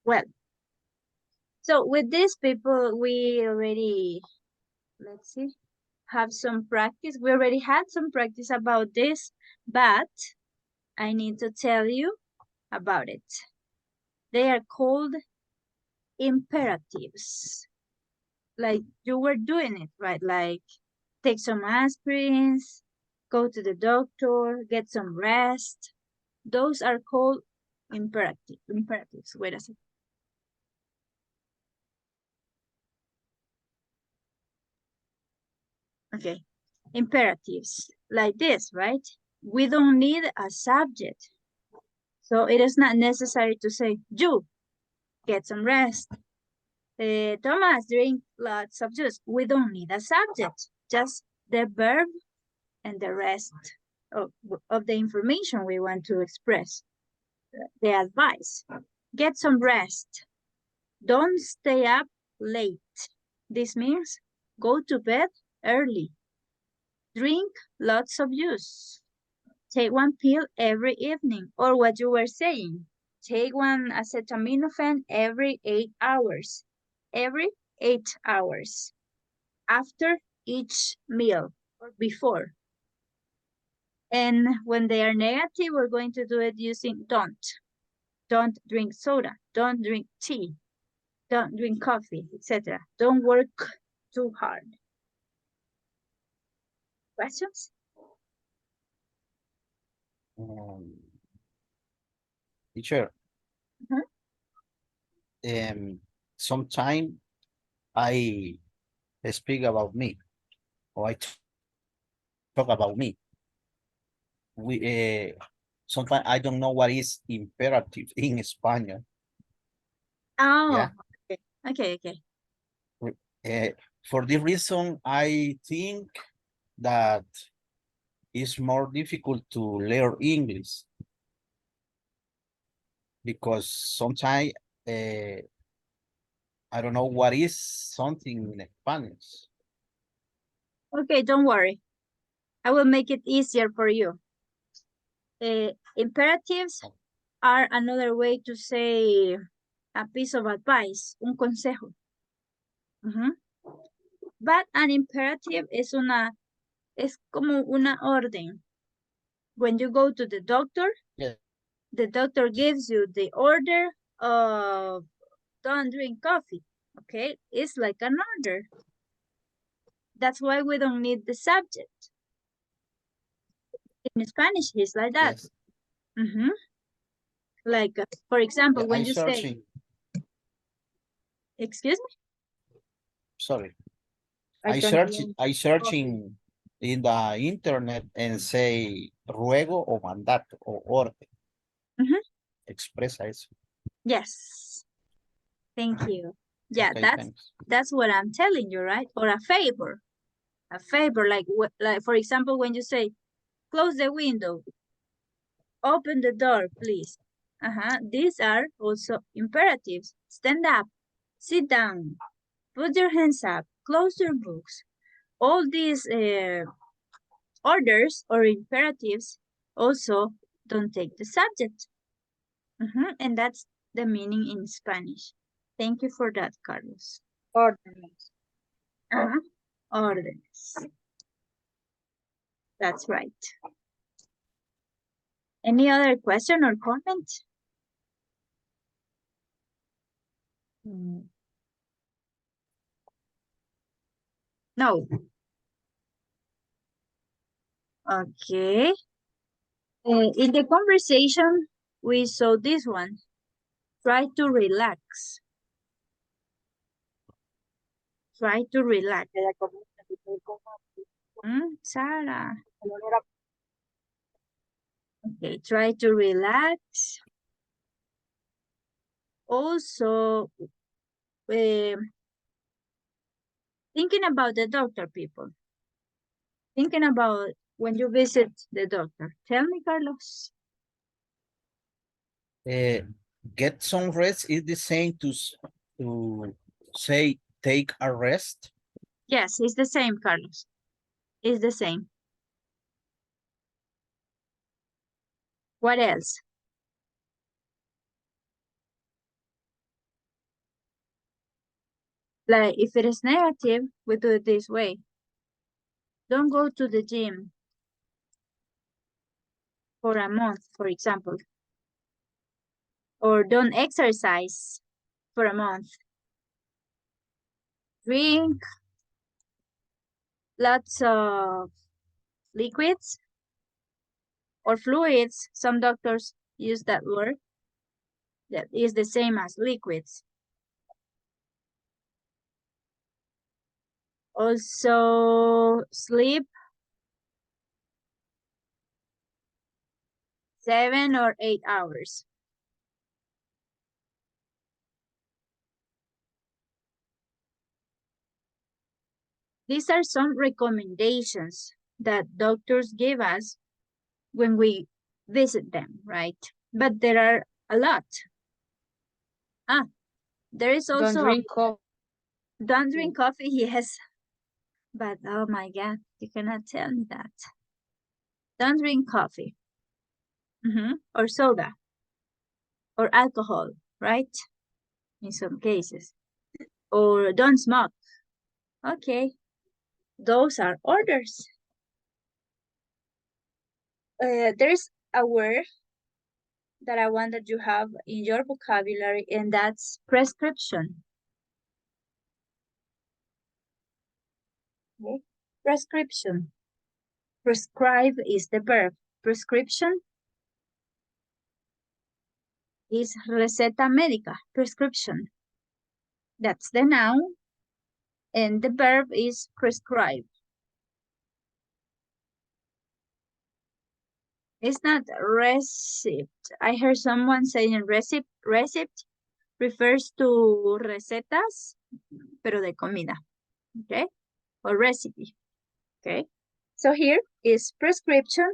Well, so with these people, we already, let's see, have some practice. We already had some practice about this, but I need to tell you about it. They are called imperatives. Like you were doing it, right? Like take some aspirins, go to the doctor, get some rest. Those are called imperatives. Wait a second. Okay, imperatives like this, right? We don't need a subject. So it is not necessary to say, you get some rest. Thomas, drink lots of juice. We don't need a subject, just the verb and the rest of the information we want to express. The advice, get some rest. Don't stay up late. This means go to bed early. Drink lots of juice. Take one pill every evening, or what you were saying. Take one acetaminophen every 8 hours. Every 8 hours. After each meal or before. And when they are negative, we're going to do it using don't. Don't drink soda. Don't drink tea. Don't drink coffee, etc. Don't work too hard. Questions? Teacher, sometime I speak about me, or I talk about me. Sometimes I don't know what is imperative in Spanish. Oh, Yeah. okay. For this reason, I think that it's more difficult to learn English because sometimes I don't know what is something in Spanish. Okay, don't worry. I will make it easier for you. Imperatives are another way to say a piece of advice, un consejo. But an imperative es como una orden. When you go to the doctor, the doctor gives you the order of don't drink coffee. Okay, it's like an order. That's why we don't need the subject. In Spanish, it's like that. Yes. Like, for example, when you say, excuse me? Sorry. I searching in the internet and say ruego o mandato o orden. Expresa eso. Yes. Thank you. Yeah, Okay, that's what I'm telling you, right? Or a favor. A favor, like for example, when you say, close the window, open the door, please. These are also imperatives. Stand up, sit down, put your hands up, close your books. All these orders or imperatives also don't take the subject. And that's the meaning in Spanish. Thank you for that, Carlos. Órdenes. Órdenes. That's right. Any other question or comment? No. Okay. In the conversation, we saw this one. Try to relax. Try to relax. Sarah. Okay, try to relax. Also, thinking about the doctor, people. Thinking about when you visit the doctor. Tell me, Carlos. Get some rest is the same to say take a rest. Yes, it's the same, Carlos. It's the same. What else? Like if it is negative, we do it this way. Don't go to the gym for a month, for example. Or don't exercise for a month. Drink lots of liquids or fluids. Some doctors use that word. That is the same as liquids. Also, sleep 7 or 8 hours. These are some recommendations that doctors give us when we visit them, right? But there are a lot. There is also Don't drink coffee. don't drink coffee, yes. But oh my God, you cannot tell me that. Don't drink coffee. Or soda. Or alcohol, right? In some cases. Or don't smoke. Okay. Those are orders. There's a word that I want that you have in your vocabulary, and that's prescription. Okay. Prescription. Prescribe is the verb. Prescription is receta médica, prescription. That's the noun, and the verb is prescribe. It's not receipt. I heard someone saying receipt. Receipt refers to recetas, pero de comida, okay? Or recipe, okay? So here is prescription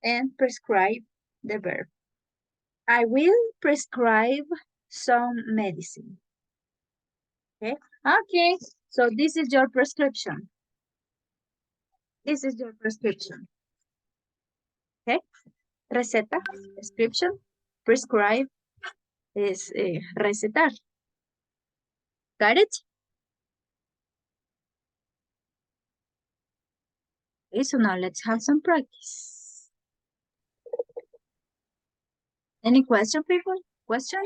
and prescribe, the verb. I will prescribe some medicine, okay? Okay, so this is your prescription. This is your prescription, okay? Receta, prescription, prescribe is recetar. Got it? Okay, so now let's have some practice. Any question, people? Question?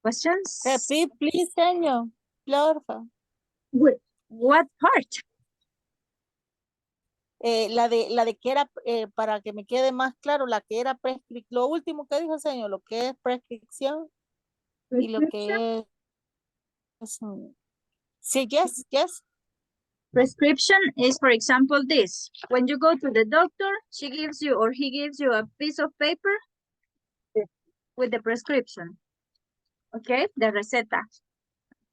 Questions? Repeat, please, señor. Porfa. What part? La de que era, para que me quede más claro, la que era lo último que dijo, señor, lo que es prescripción y lo que es... Sí, yes, yes. Prescription is, for example, this. When you go to the doctor, she gives you or he gives you a piece of paper with the prescription. Okay, the receta.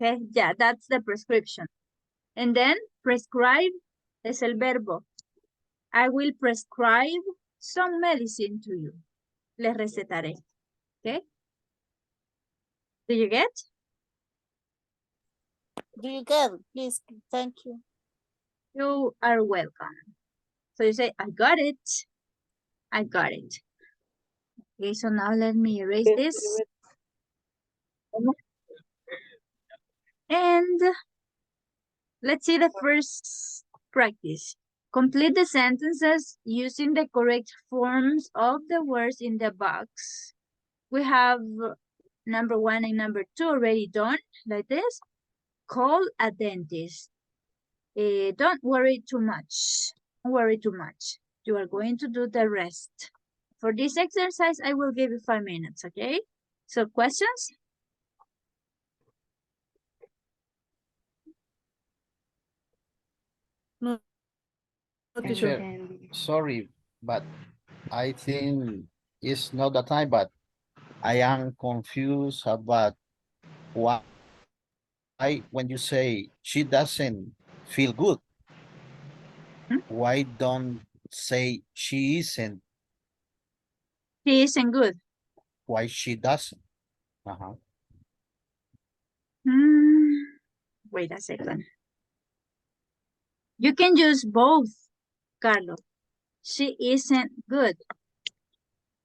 Okay, yeah, that's the prescription. And then prescribe es el verbo. I will prescribe some medicine to you. Le recetaré. Okay? Do you get? Do you get it? Please, thank you. You are welcome. So you say, I got it. I got it. Okay, so now let me erase this. And let's see the first practice. Complete the sentences using the correct forms of the words in the box. We have number 1 and number 2 already done, like this. Call a dentist. Don't worry too much. Don't worry too much. You are going to do the rest. For this exercise, I will give you 5 minutes, okay? So questions? No, Teacher, sorry, but I think it's not the time, but I am confused about why when you say she doesn't feel good, why don't say she isn't? She isn't good. why she doesn't. Uh-huh. Wait a second. You can use both, Carlos. She isn't good.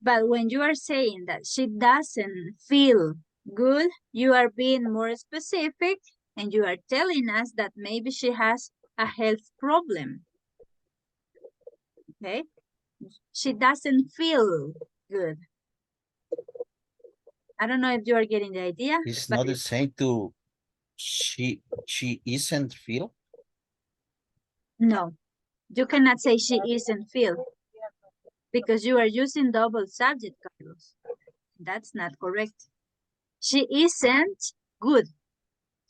But when you are saying that she doesn't feel good, you are being more specific and you are telling us that maybe she has a health problem. Okay? She doesn't feel good. I don't know if you are getting the idea. It's not the same to she isn't feel. No, you cannot say she isn't feel because you are using double subject, Carlos. That's not correct. She isn't good,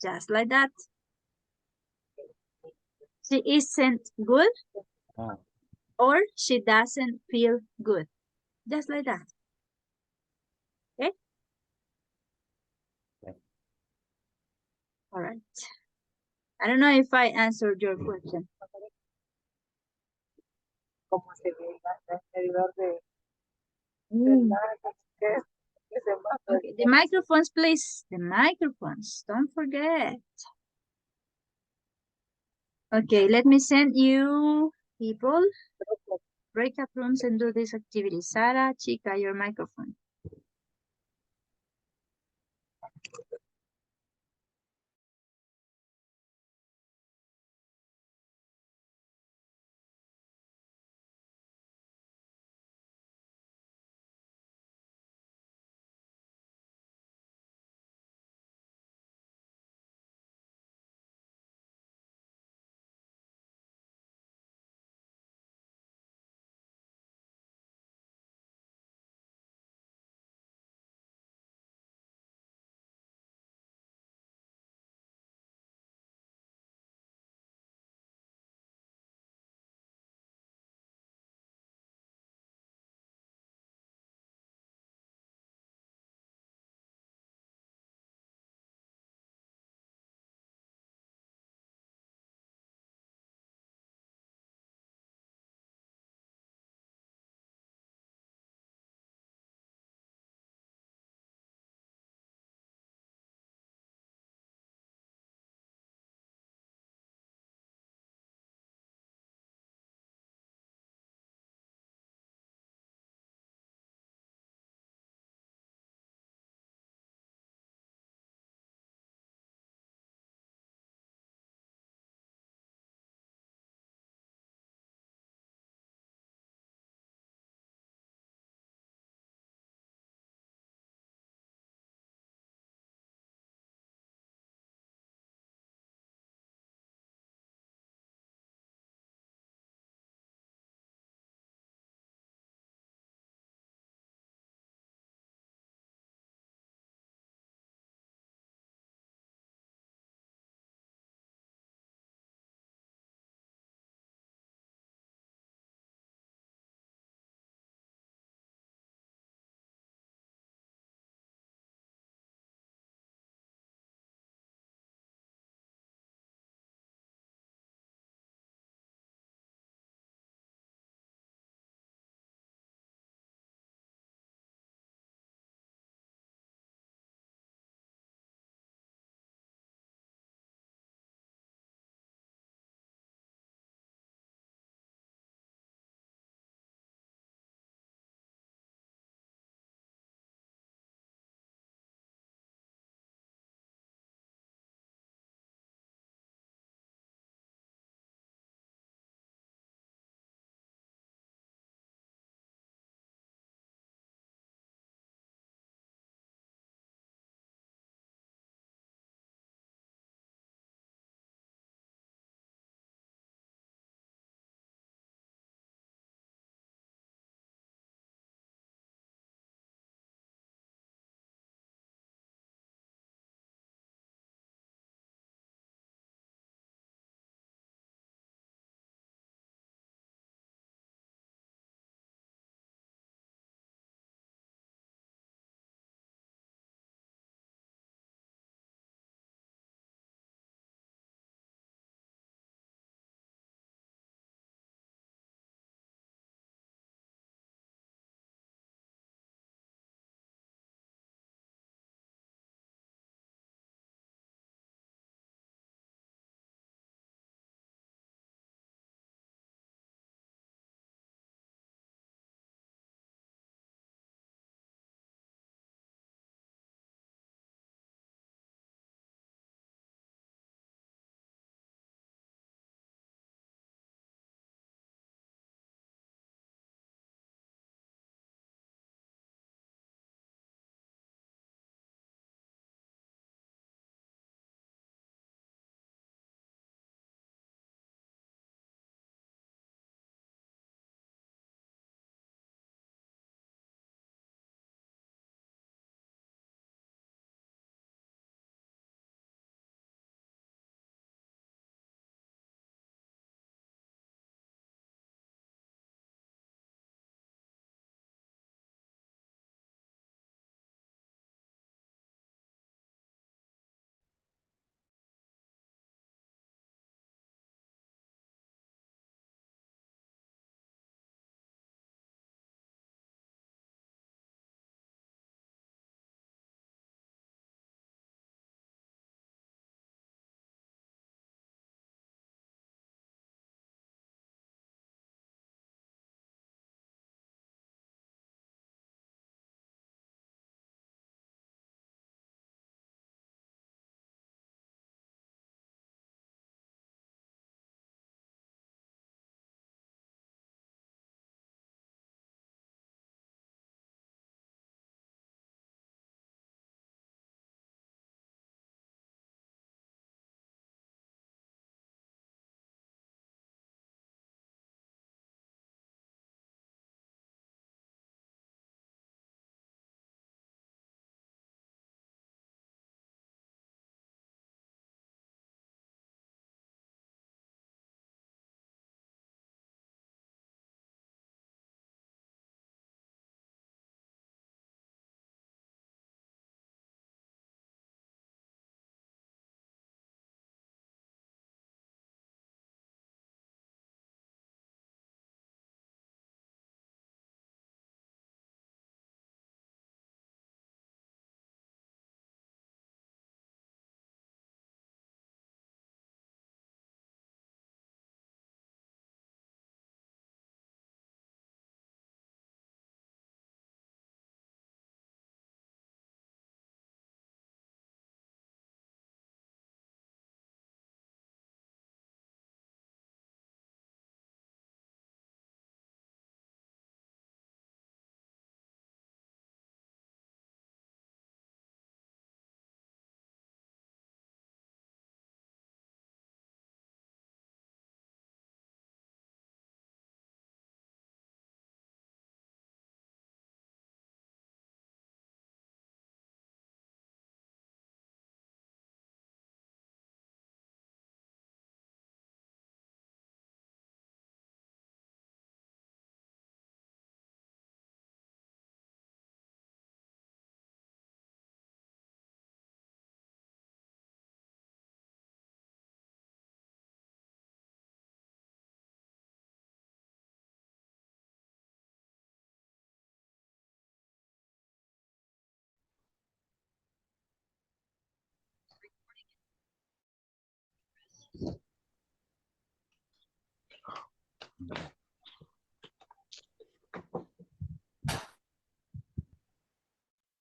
just like that. She isn't good or she doesn't feel good, just like that. Okay? All right. I don't know if I answered your question. Okay, the microphones, please. The microphones. Don't forget. Okay, let me send you people breakout rooms and do this activity. Sara, Chica, your microphone.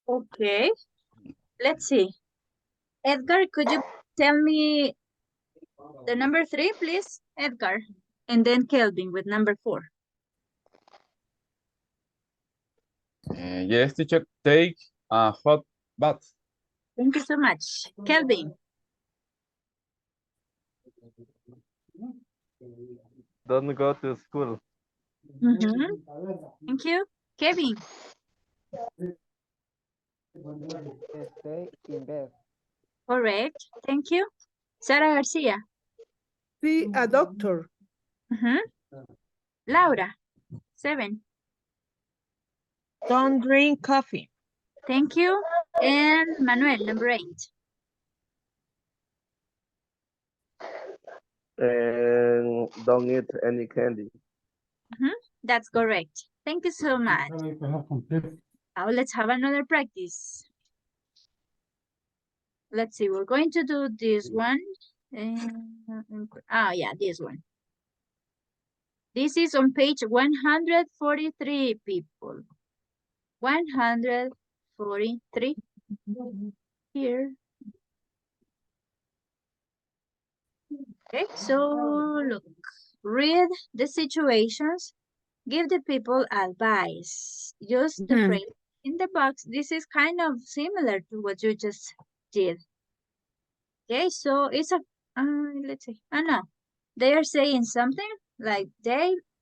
Okay, let's see. Edgar, could you tell me the number 3, please, Edgar? And then Kelvin with number 4. Yes, teacher, take a hot bath. Thank you so much. Kelvin. Don't go to school. Thank you. Kevin. Stay in bed. Correct. Thank you. Sara Garcia. See a doctor. Laura. 7. Don't drink coffee. Thank you. And Manuel, number 8. And don't eat any candy. That's correct. Thank you so much. Now let's have another practice. Let's see, we're going to do this one. Yeah, this one. This is on page 143, people. 143 here. Okay, so look, read the situations, give the people advice. Use the phrase in the box. This is kind of similar to what you just did. Okay, so it's a, let's see, no. They are saying something like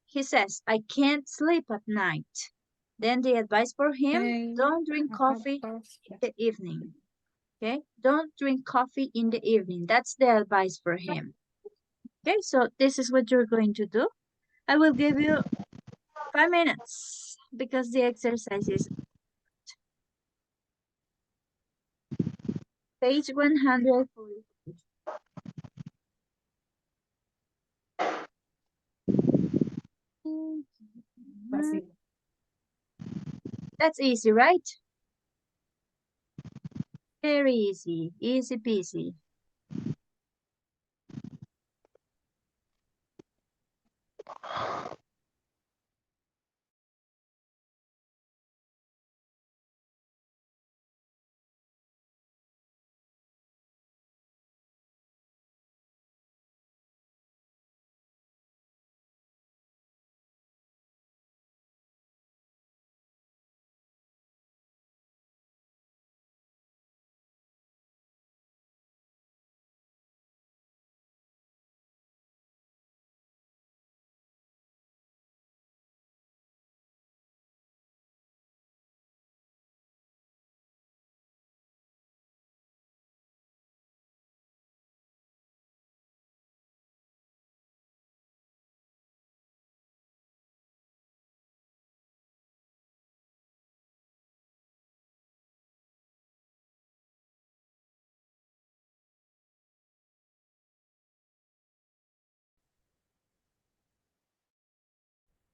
he says, I can't sleep at night. Then the advice for him, don't drink coffee in the evening. Okay, don't drink coffee in the evening. That's the advice for him. Okay, so this is what you're going to do. I will give you 5 minutes because the exercise is page 140. That's easy, right? Very easy, easy peasy.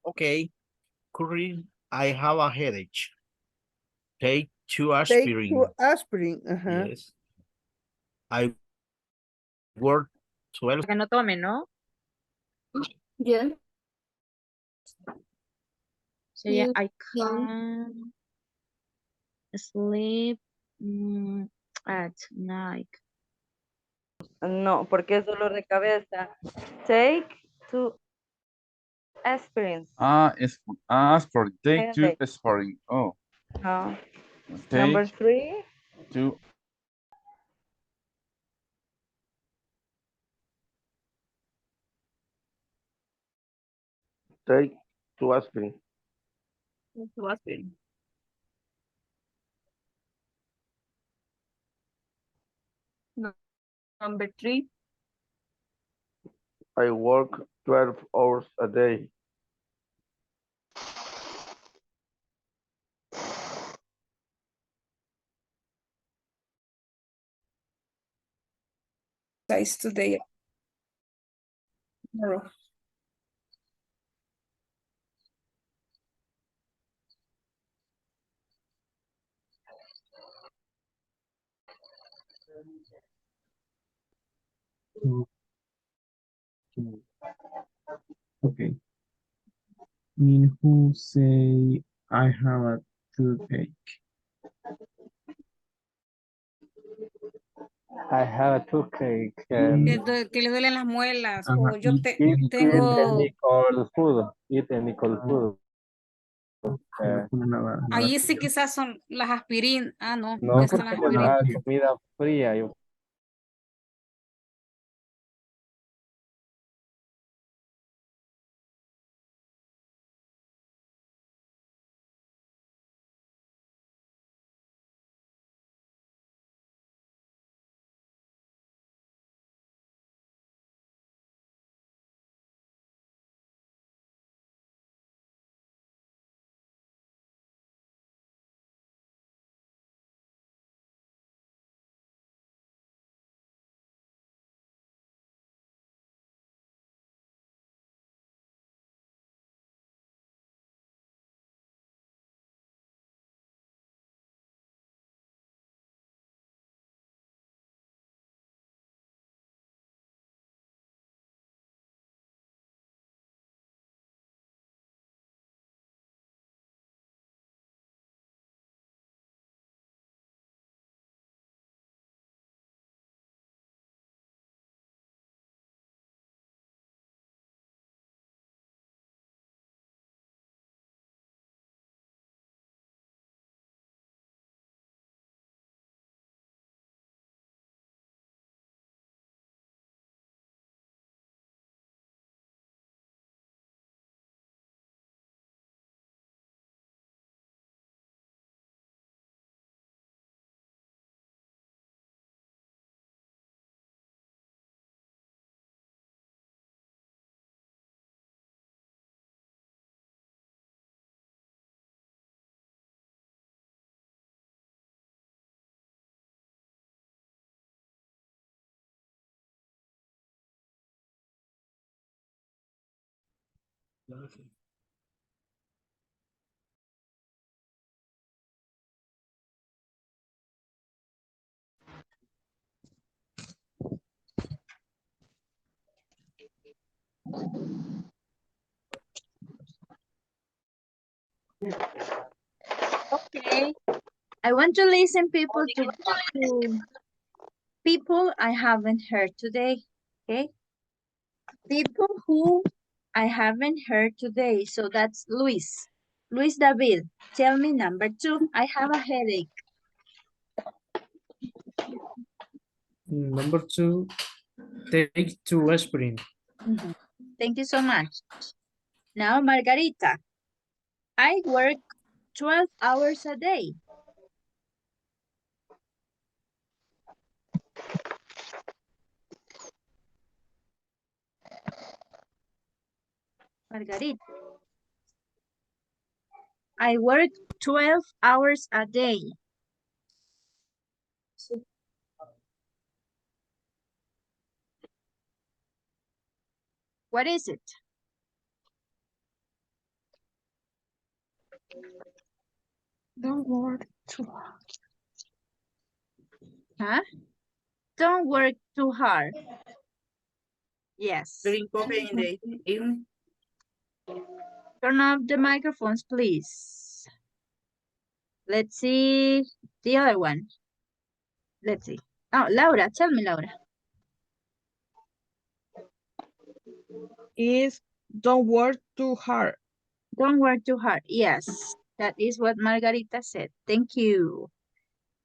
Okay, currently I have a headache. Take 2 Take aspirin. 2 aspirin. Yes. I work 12. Que no tome, ¿no? Yes. Sería You I can. can't sleep at night. No, porque es dolor de cabeza. Take 2 aspirins. Aspirin. Take 2 Headache. aspirin. Oh. Number Take 3. 2. Take 2 aspirin. 2 aspirin. Number 3. I work 12 hours a day. Size today. Tomorrow. Okay. Minhu say I have a toothache. I have a toothache. Que le duelen las muelas o yo Eat te, any tengo, cold food. Cold food. Eat any cold food. ahí sí quizás son las aspirinas, no, No, esas son porque las cuando aspirinas. es comida fría, yo Okay. I want to listen to people I haven't heard today. Okay. People who I haven't heard today. So that's Luis. Luis David. Tell me number 2. I have a headache. Number 2, take 2 aspirin. Thank you so much. Now, Margarita. I work 12 hours a day. Margarita. I work 12 hours a day. What is it? Don't work too hard. Huh? Don't work too hard. Yes. Drink coffee in the evening. Turn off the microphones, please. Let's see the other one. Let's see. Oh, Laura, tell me, Laura. Is don't work too hard. Don't work too hard. Yes, that is what Margarita said. Thank you.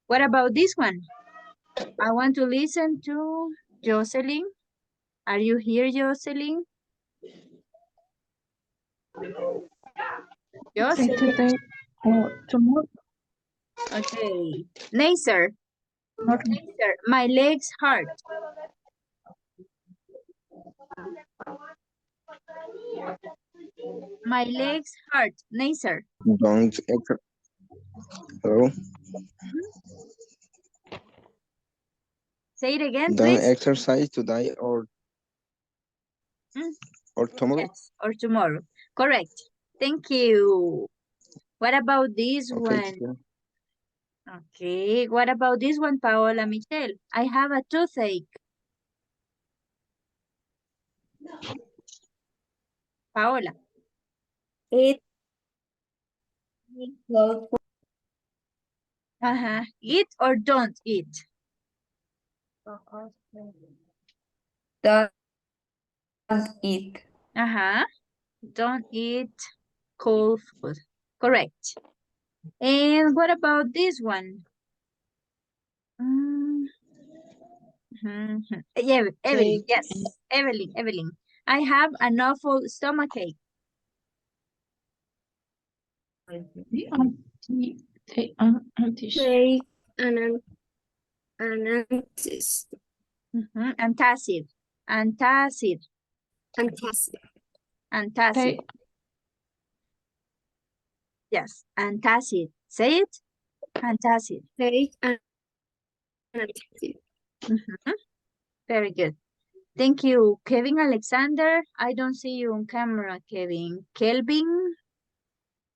What about this one? I want to listen to Jocelyn. Are you here, Jocelyn? Say Jocelyn. today or tomorrow. Okay. Nacer. Nacer, my legs hurt. My legs hurt. Nacer. Don't hello? Say it again, Don't please. exercise today or tomorrow. Yes, or tomorrow. Correct. Thank you. What about this Okay, one? teacher. Okay. What about this one, Paola Michelle? I have a toothache. Paola. Eat. Eat or don't eat? Don't eat. Don't eat cold food. Correct. And what about this one? Yeah, Evelyn. Yes, Evelyn. I have an awful stomachache. Take an Antacid. Antacid. Antacid. Yes, antacid. Say it. Antacid. Take an Very good. Thank you, Kevin Alexander. I don't see you on camera, Kevin. Kelvin,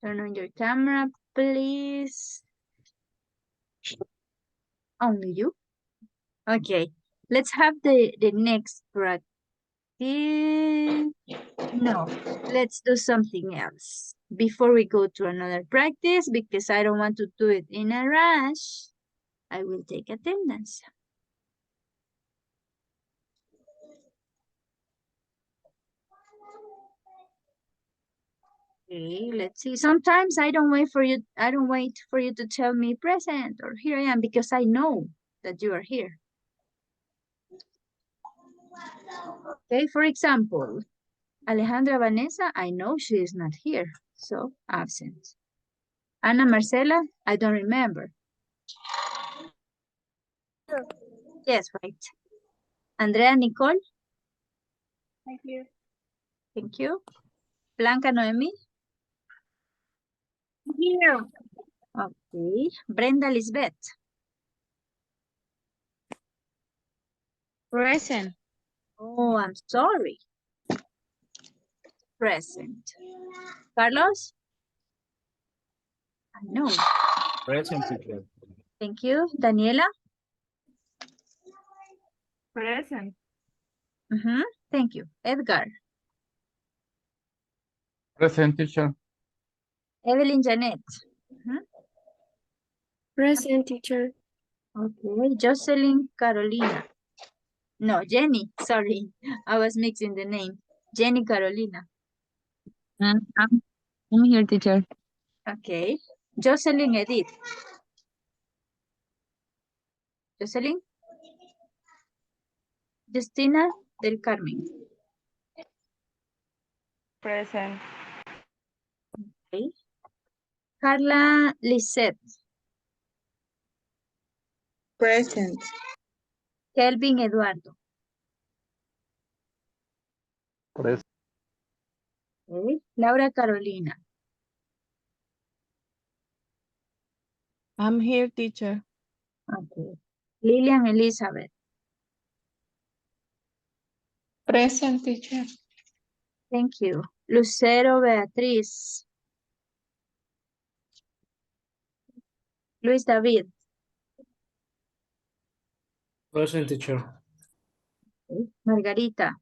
turn on your camera, please. Only you? Okay, let's have the next practice. No, let's do something else before we go to another practice because I don't want to do it in a rush. I will take attendance. Okay, let's see. Sometimes I don't wait for you to tell me present or here I am because I know that you are here. Okay, for example, Alejandra Vanessa, I know she is not here, so absent. Ana Marcela, I don't remember. Yes, right. Andrea Nicole. Thank you. Thank you. Blanca Noemi. Here. Okay. Brenda Lisbeth. present. Oh, I'm sorry. Present. Carlos? No. Present, teacher. Thank you. Daniela? Present. Thank you. Edgar? Present, teacher. Evelyn Janet? Present, teacher. Okay. Jocelyn Carolina? No, Jenny. Sorry. I was mixing the name. Jenny Carolina. I'm here, teacher. Okay. Jocelyn Edith? Jocelyn? Justina del Carmen? Present. Okay. Carla Lisette? Present. Kelvin Eduardo? Present. Okay. Laura Carolina? I'm here, teacher. Okay. Lilian Elizabeth? Present, teacher. Thank you. Lucero Beatriz? Luis David? Present, teacher. Okay. Margarita?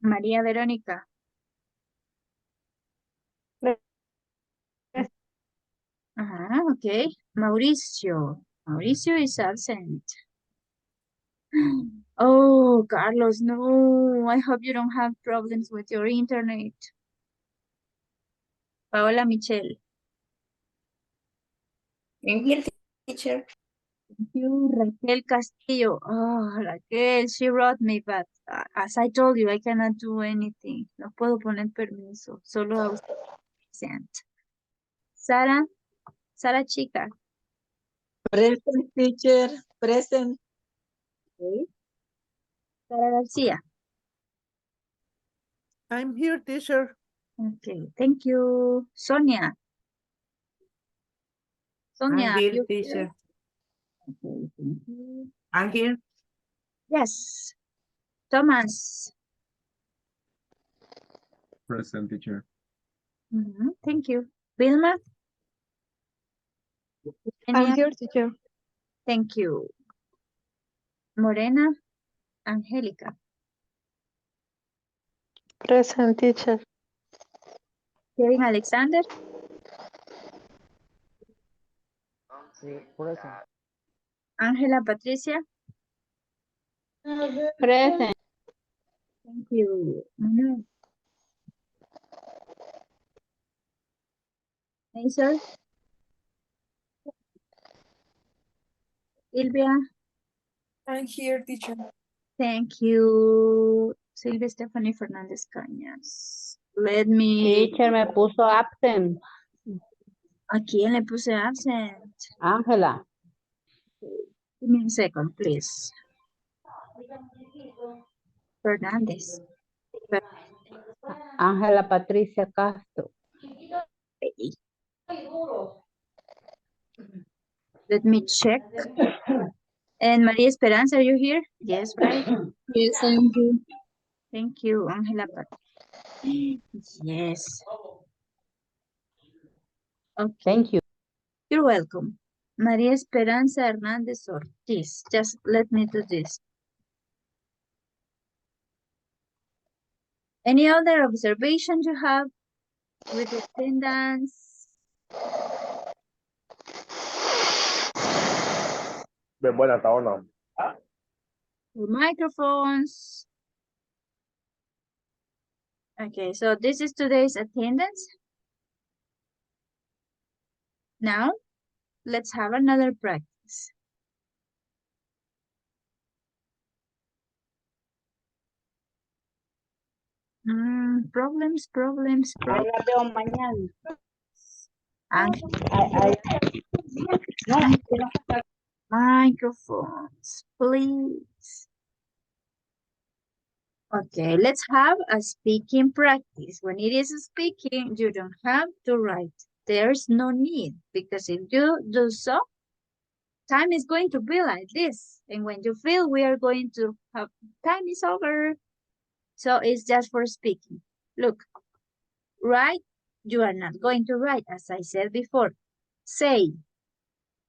María Verónica? Okay. Mauricio. Mauricio is absent. Oh, Carlos, no. I hope you don't have problems with your internet. Paola Michelle. I'm here, teacher. Thank you. Raquel Castillo. Oh, Raquel, she wrote me, but as I told you, I cannot do anything. No puedo poner permiso. Solo absent. Sara. Sara Chica. Present, teacher. Present. Okay. Sara García. I'm here, teacher. Okay, thank you. Sonia. Sonia, I'm are here, you teacher. here? Okay, thank you. I'm here. Yes. Thomas. Present, teacher. Thank you. Vilma. I'm Eugenia? here, teacher. Thank you. Morena. Angélica. Present, teacher. Kevin Alexander. Present. Ángela Patricia. Present. Thank you. Manuel. Mason. Silvia. I'm here, teacher. Thank you. Silvia Stephanie Fernandez Cañas. Let me. Teacher me puso absent. ¿A quién le puse absent? Ángela. Give me a second, please. Fernandez. Ángela Patricia Castro. Let me check. And Maria Esperanza, are you here? Yes, right? Yes, I'm here. Thank you, Angela. Yes. Okay. Thank you. You're welcome. Maria Esperanza Hernandez Ortiz. Just let me do this. Any other observations you have with attendance? Buena, hasta ahora. With microphones? Okay, so this is today's attendance. Now, let's have another practice. Problems. Ahí la veo mañana. Microphones, please. Okay, let's have a speaking practice. When it is speaking, you don't have to write. There's no need, because if you do so, time is going to be like this. And when you feel we are going to have, time is over. So it's just for speaking. Look, write, you are not going to write, as I said before. Say.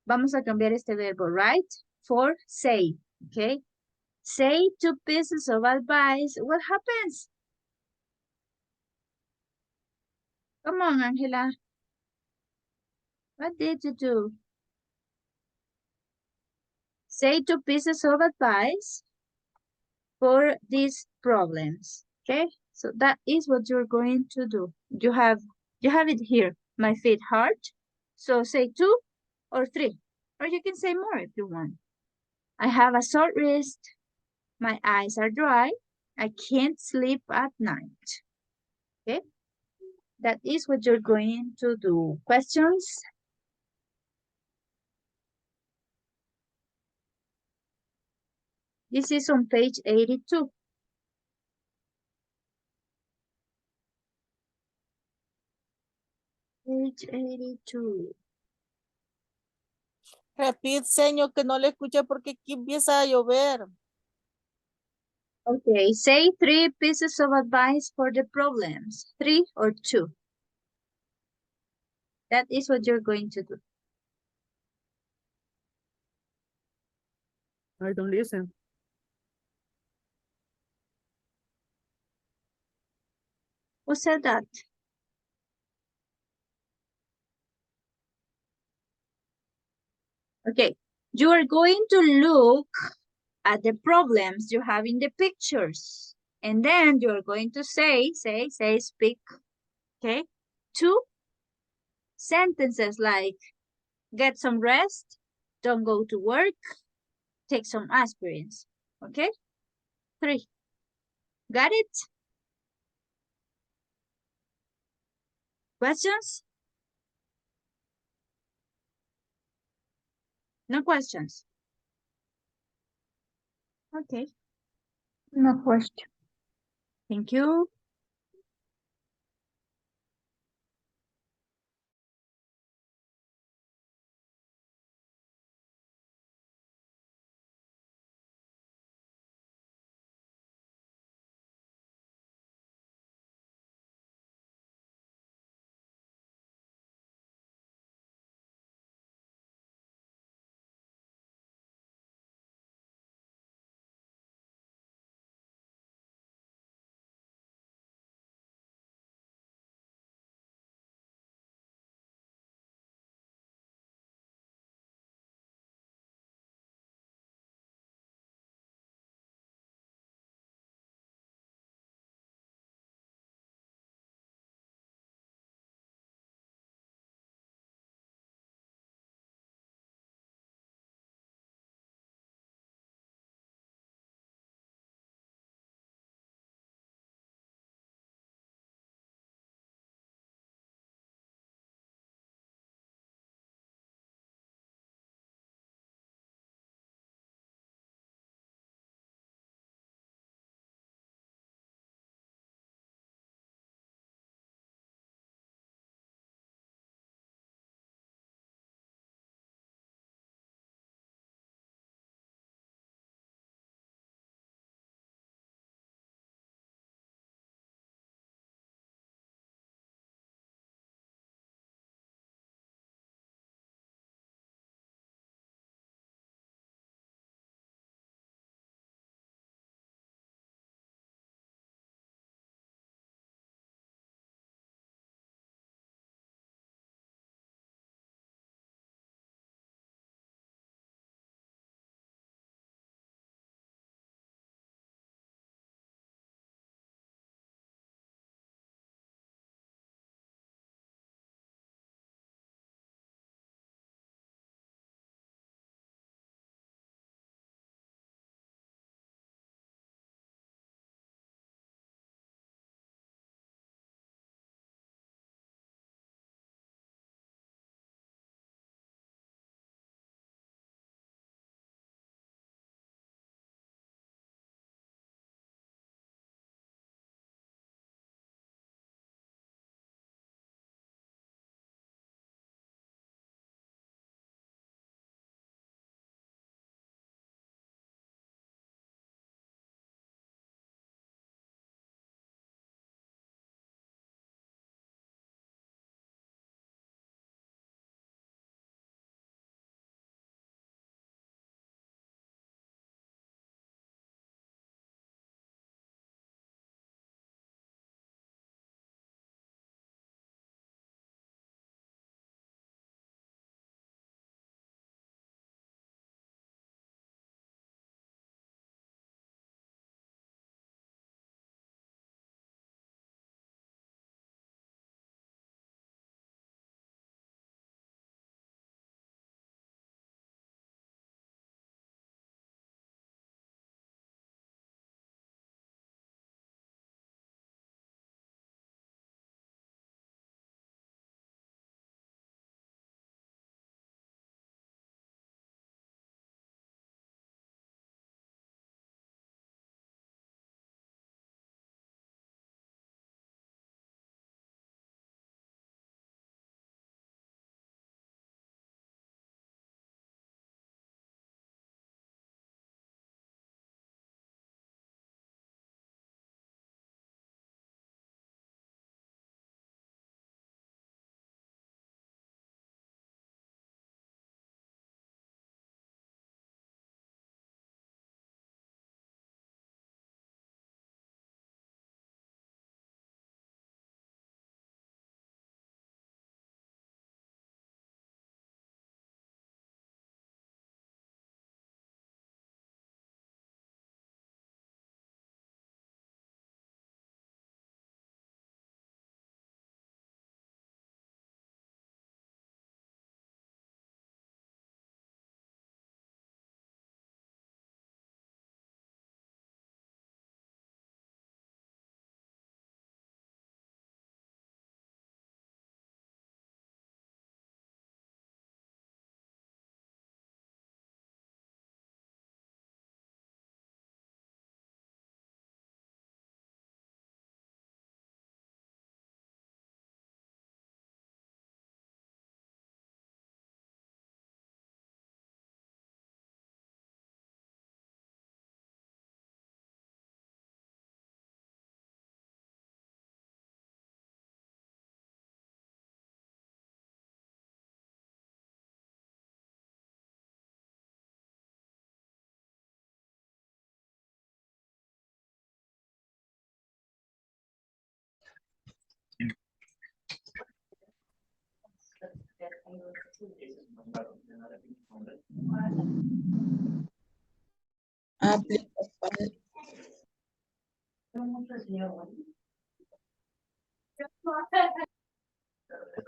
Vamos a cambiar este verbo, write, for say, okay? Say 2 pieces of advice. What happens? Come on, Angela. What did you do? Say 2 pieces of advice for these problems. Okay? So that is what you're going to do. You have it here. My feet hurt. So say 2 or 3. Or you can say more if you want. I have a sore wrist. My eyes are dry. I can't sleep at night. Okay? That is what you're going to do. Questions? This is on page 82. Page 82. Repeat, señor, que no le escuché porque aquí empieza a llover. Okay, say 3 pieces of advice for the problems. 3 or 2. That is what you're going to do. I don't listen. Who said that? Okay, you are going to look at the problems you have in the pictures. And then you're going to say, speak, okay? 2 sentences like, get some rest, don't go to work, take some aspirins, okay? 3. Got it? Questions? No questions? Okay. No question. Thank you.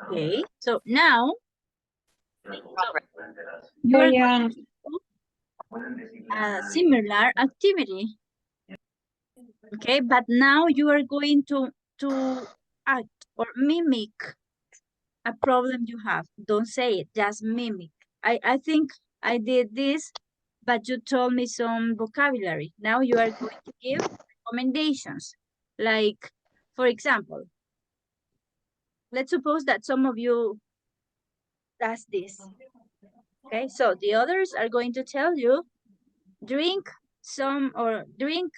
Okay, so now you are going to do a similar activity. Okay, but now you are going to act or mimic a problem you have. Don't say it, just mimic. I think I did this, but you told me some vocabulary. Now you are going to give recommendations. Like, for example, let's suppose that some of you does this. Okay, so the others are going to tell you, drink drink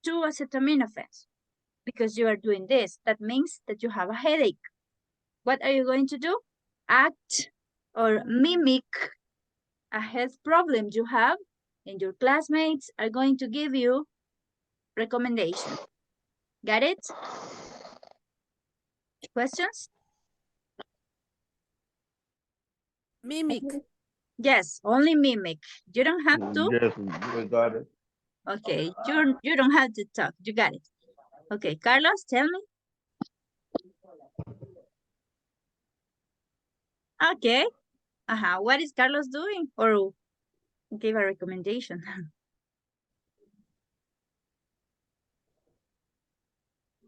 2 acetaminophen because you are doing this. That means that you have a headache. What are you going to do? Act or mimic a health problem you have, and your classmates are going to give you recommendations. Got it? Questions? Mimic. Yes, only mimic. You don't have to. Yes, we got it. Okay, you don't have to talk. You got it. Okay, Carlos, tell me. Okay. What is Carlos doing? Or give a recommendation.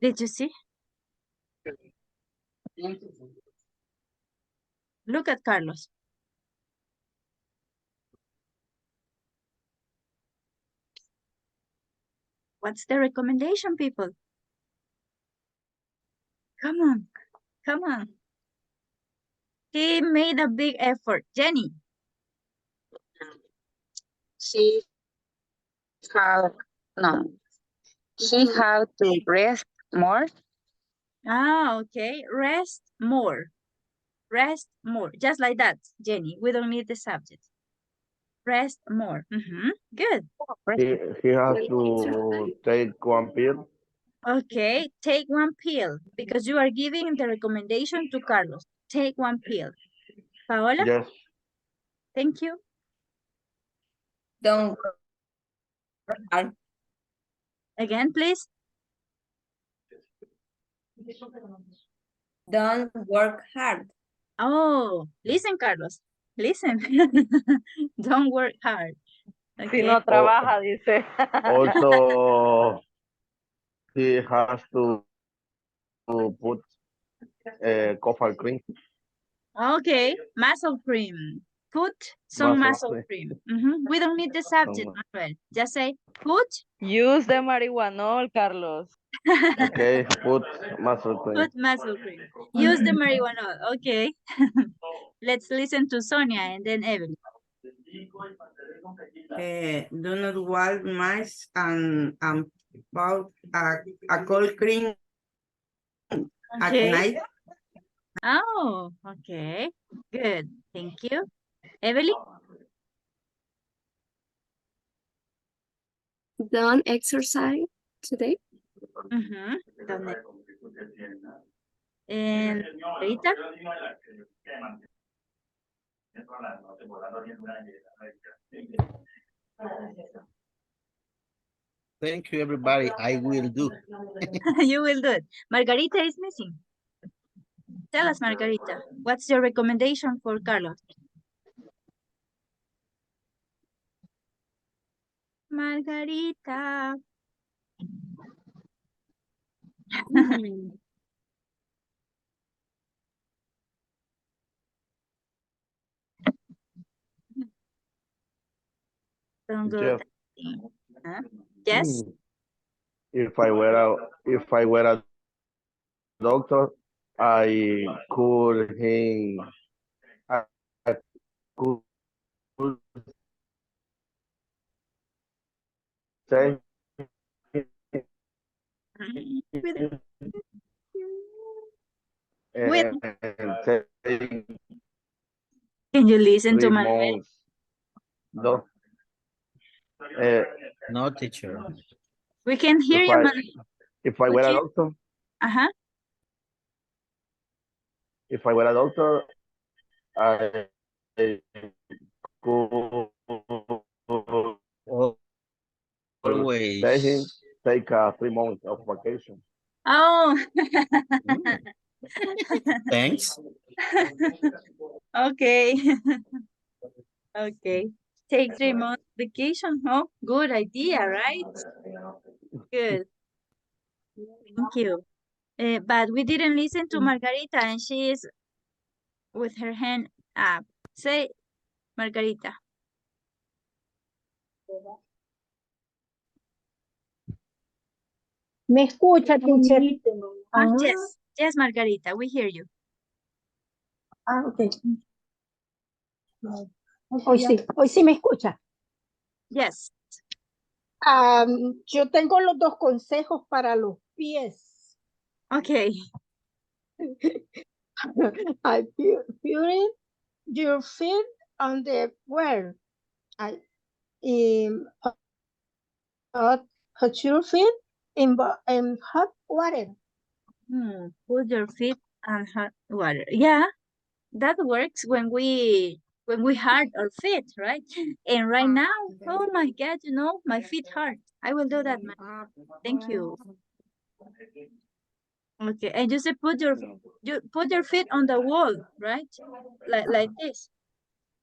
Did you see? Look at Carlos. What's the recommendation, people? Come on, come on. He made a big effort. Jenny. She have no. She have to rest more. Okay. Rest more. Rest more. Just like that, Jenny. We don't need the subject. Rest more. Good. He has to take one pill. Okay. Take one pill because you are giving the recommendation to Carlos. Take one pill. Paola? Yes. Thank you. Don't work hard. Again, please. Don't work hard. Oh, listen, Carlos. Listen. Don't work hard. Si Okay. no trabaja, dice. Also, he has to put coffee cream. Okay. Muscle cream. Put some muscle cream. We don't need the subject, Manuel. Just say, put. Use the marihuanol, Carlos. Okay, put muscle cream. Put muscle cream. Use the marijuana. Okay. Let's listen to Sonia and then Evelyn. Do not walk much and about a cold cream at night. Oh, okay. Good. Thank you. Evelyn? Don't exercise today. Don't and Rita? Thank you, everybody. I will do. You will do it. Margarita is missing. Tell us, Margarita, what's your recommendation for Carlos? Margarita. Don't go. Huh? Yes. If I were a doctor, I could say With. and take Can you listen to 3 Manuel? months. No, teacher. We can hear you, Manuel. If I were a doctor, if I were a doctor, I could let him Always. take 3 months of vacation. Oh. Thanks. Okay. Okay. Take 3 months vacation. Oh, good idea, right? Good. Thank you. But we didn't listen to Margarita, and she is with her hand up. Say, Margarita. ¿Me escucha, teacher? Yes, yes, Margarita, we hear you. Ok. Hoy sí me escucha. Yes. Yo tengo los dos consejos para los pies. Okay. I put your feet on the where. Put your feet in hot water. Put your feet on hot water. Yeah, that works when we hurt our feet, right? And right now, oh my God, my feet hurt. I will do that, man. Thank you. Okay, and you say put your feet on the wall, right? Like this.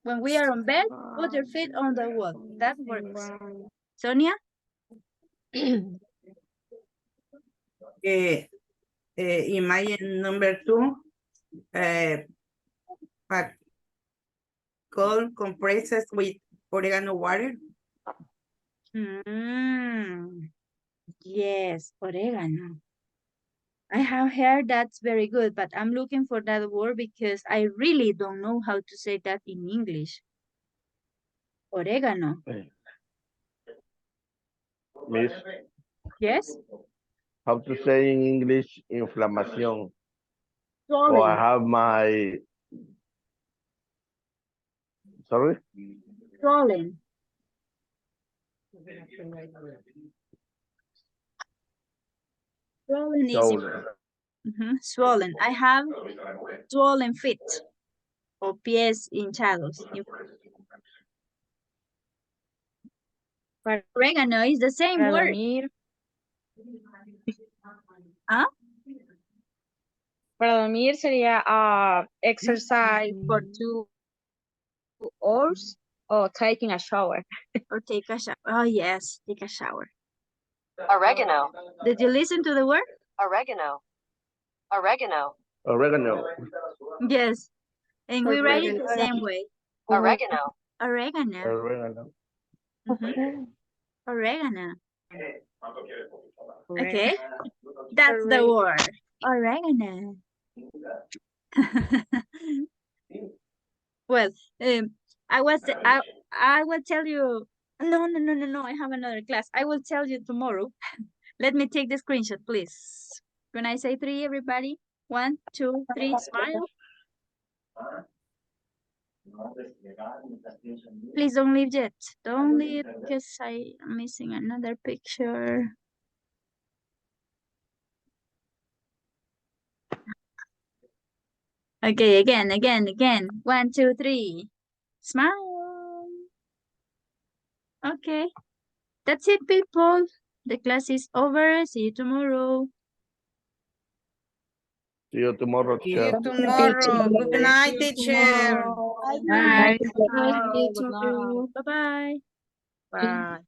When we are on bed, put your feet on the wall. That works. Sonia? Imagine number 2, cold compresses with oregano water. Yes, oregano. I have heard that's very good, but I'm looking for that word because I really don't know how to say that in English. Oregano. Miss, Yes? how to say in English inflammation? Swollen. Oh, I have my, sorry? Swollen. Swollen is swollen. I have swollen feet o pies hinchados. Oregano is the same Para word. dormir. ¿Ah? Para dormir sería exercise for 2 hours or taking a shower. Or take a shower. Oh, yes, take a shower. Oregano. Did you listen to the word? Oregano. Oregano. Oregano. Yes. And we write it the same way. Oregano. Oregano. Oregano. Oregano. Okay. That's the word. Oregano. Well, I will tell you. No. I have another class. I will tell you tomorrow. Let me take the screenshot, please. When I say 3, everybody. 1, 2, 3, smile. Please don't leave yet. Don't leave because I am missing another picture. Okay, again. 1, 2, 3. Smile. Okay. That's it, people. The class is over. See you tomorrow. See you tomorrow, See teacher. you tomorrow. Good night, teacher. Bye. Night. Bye-bye. Bye.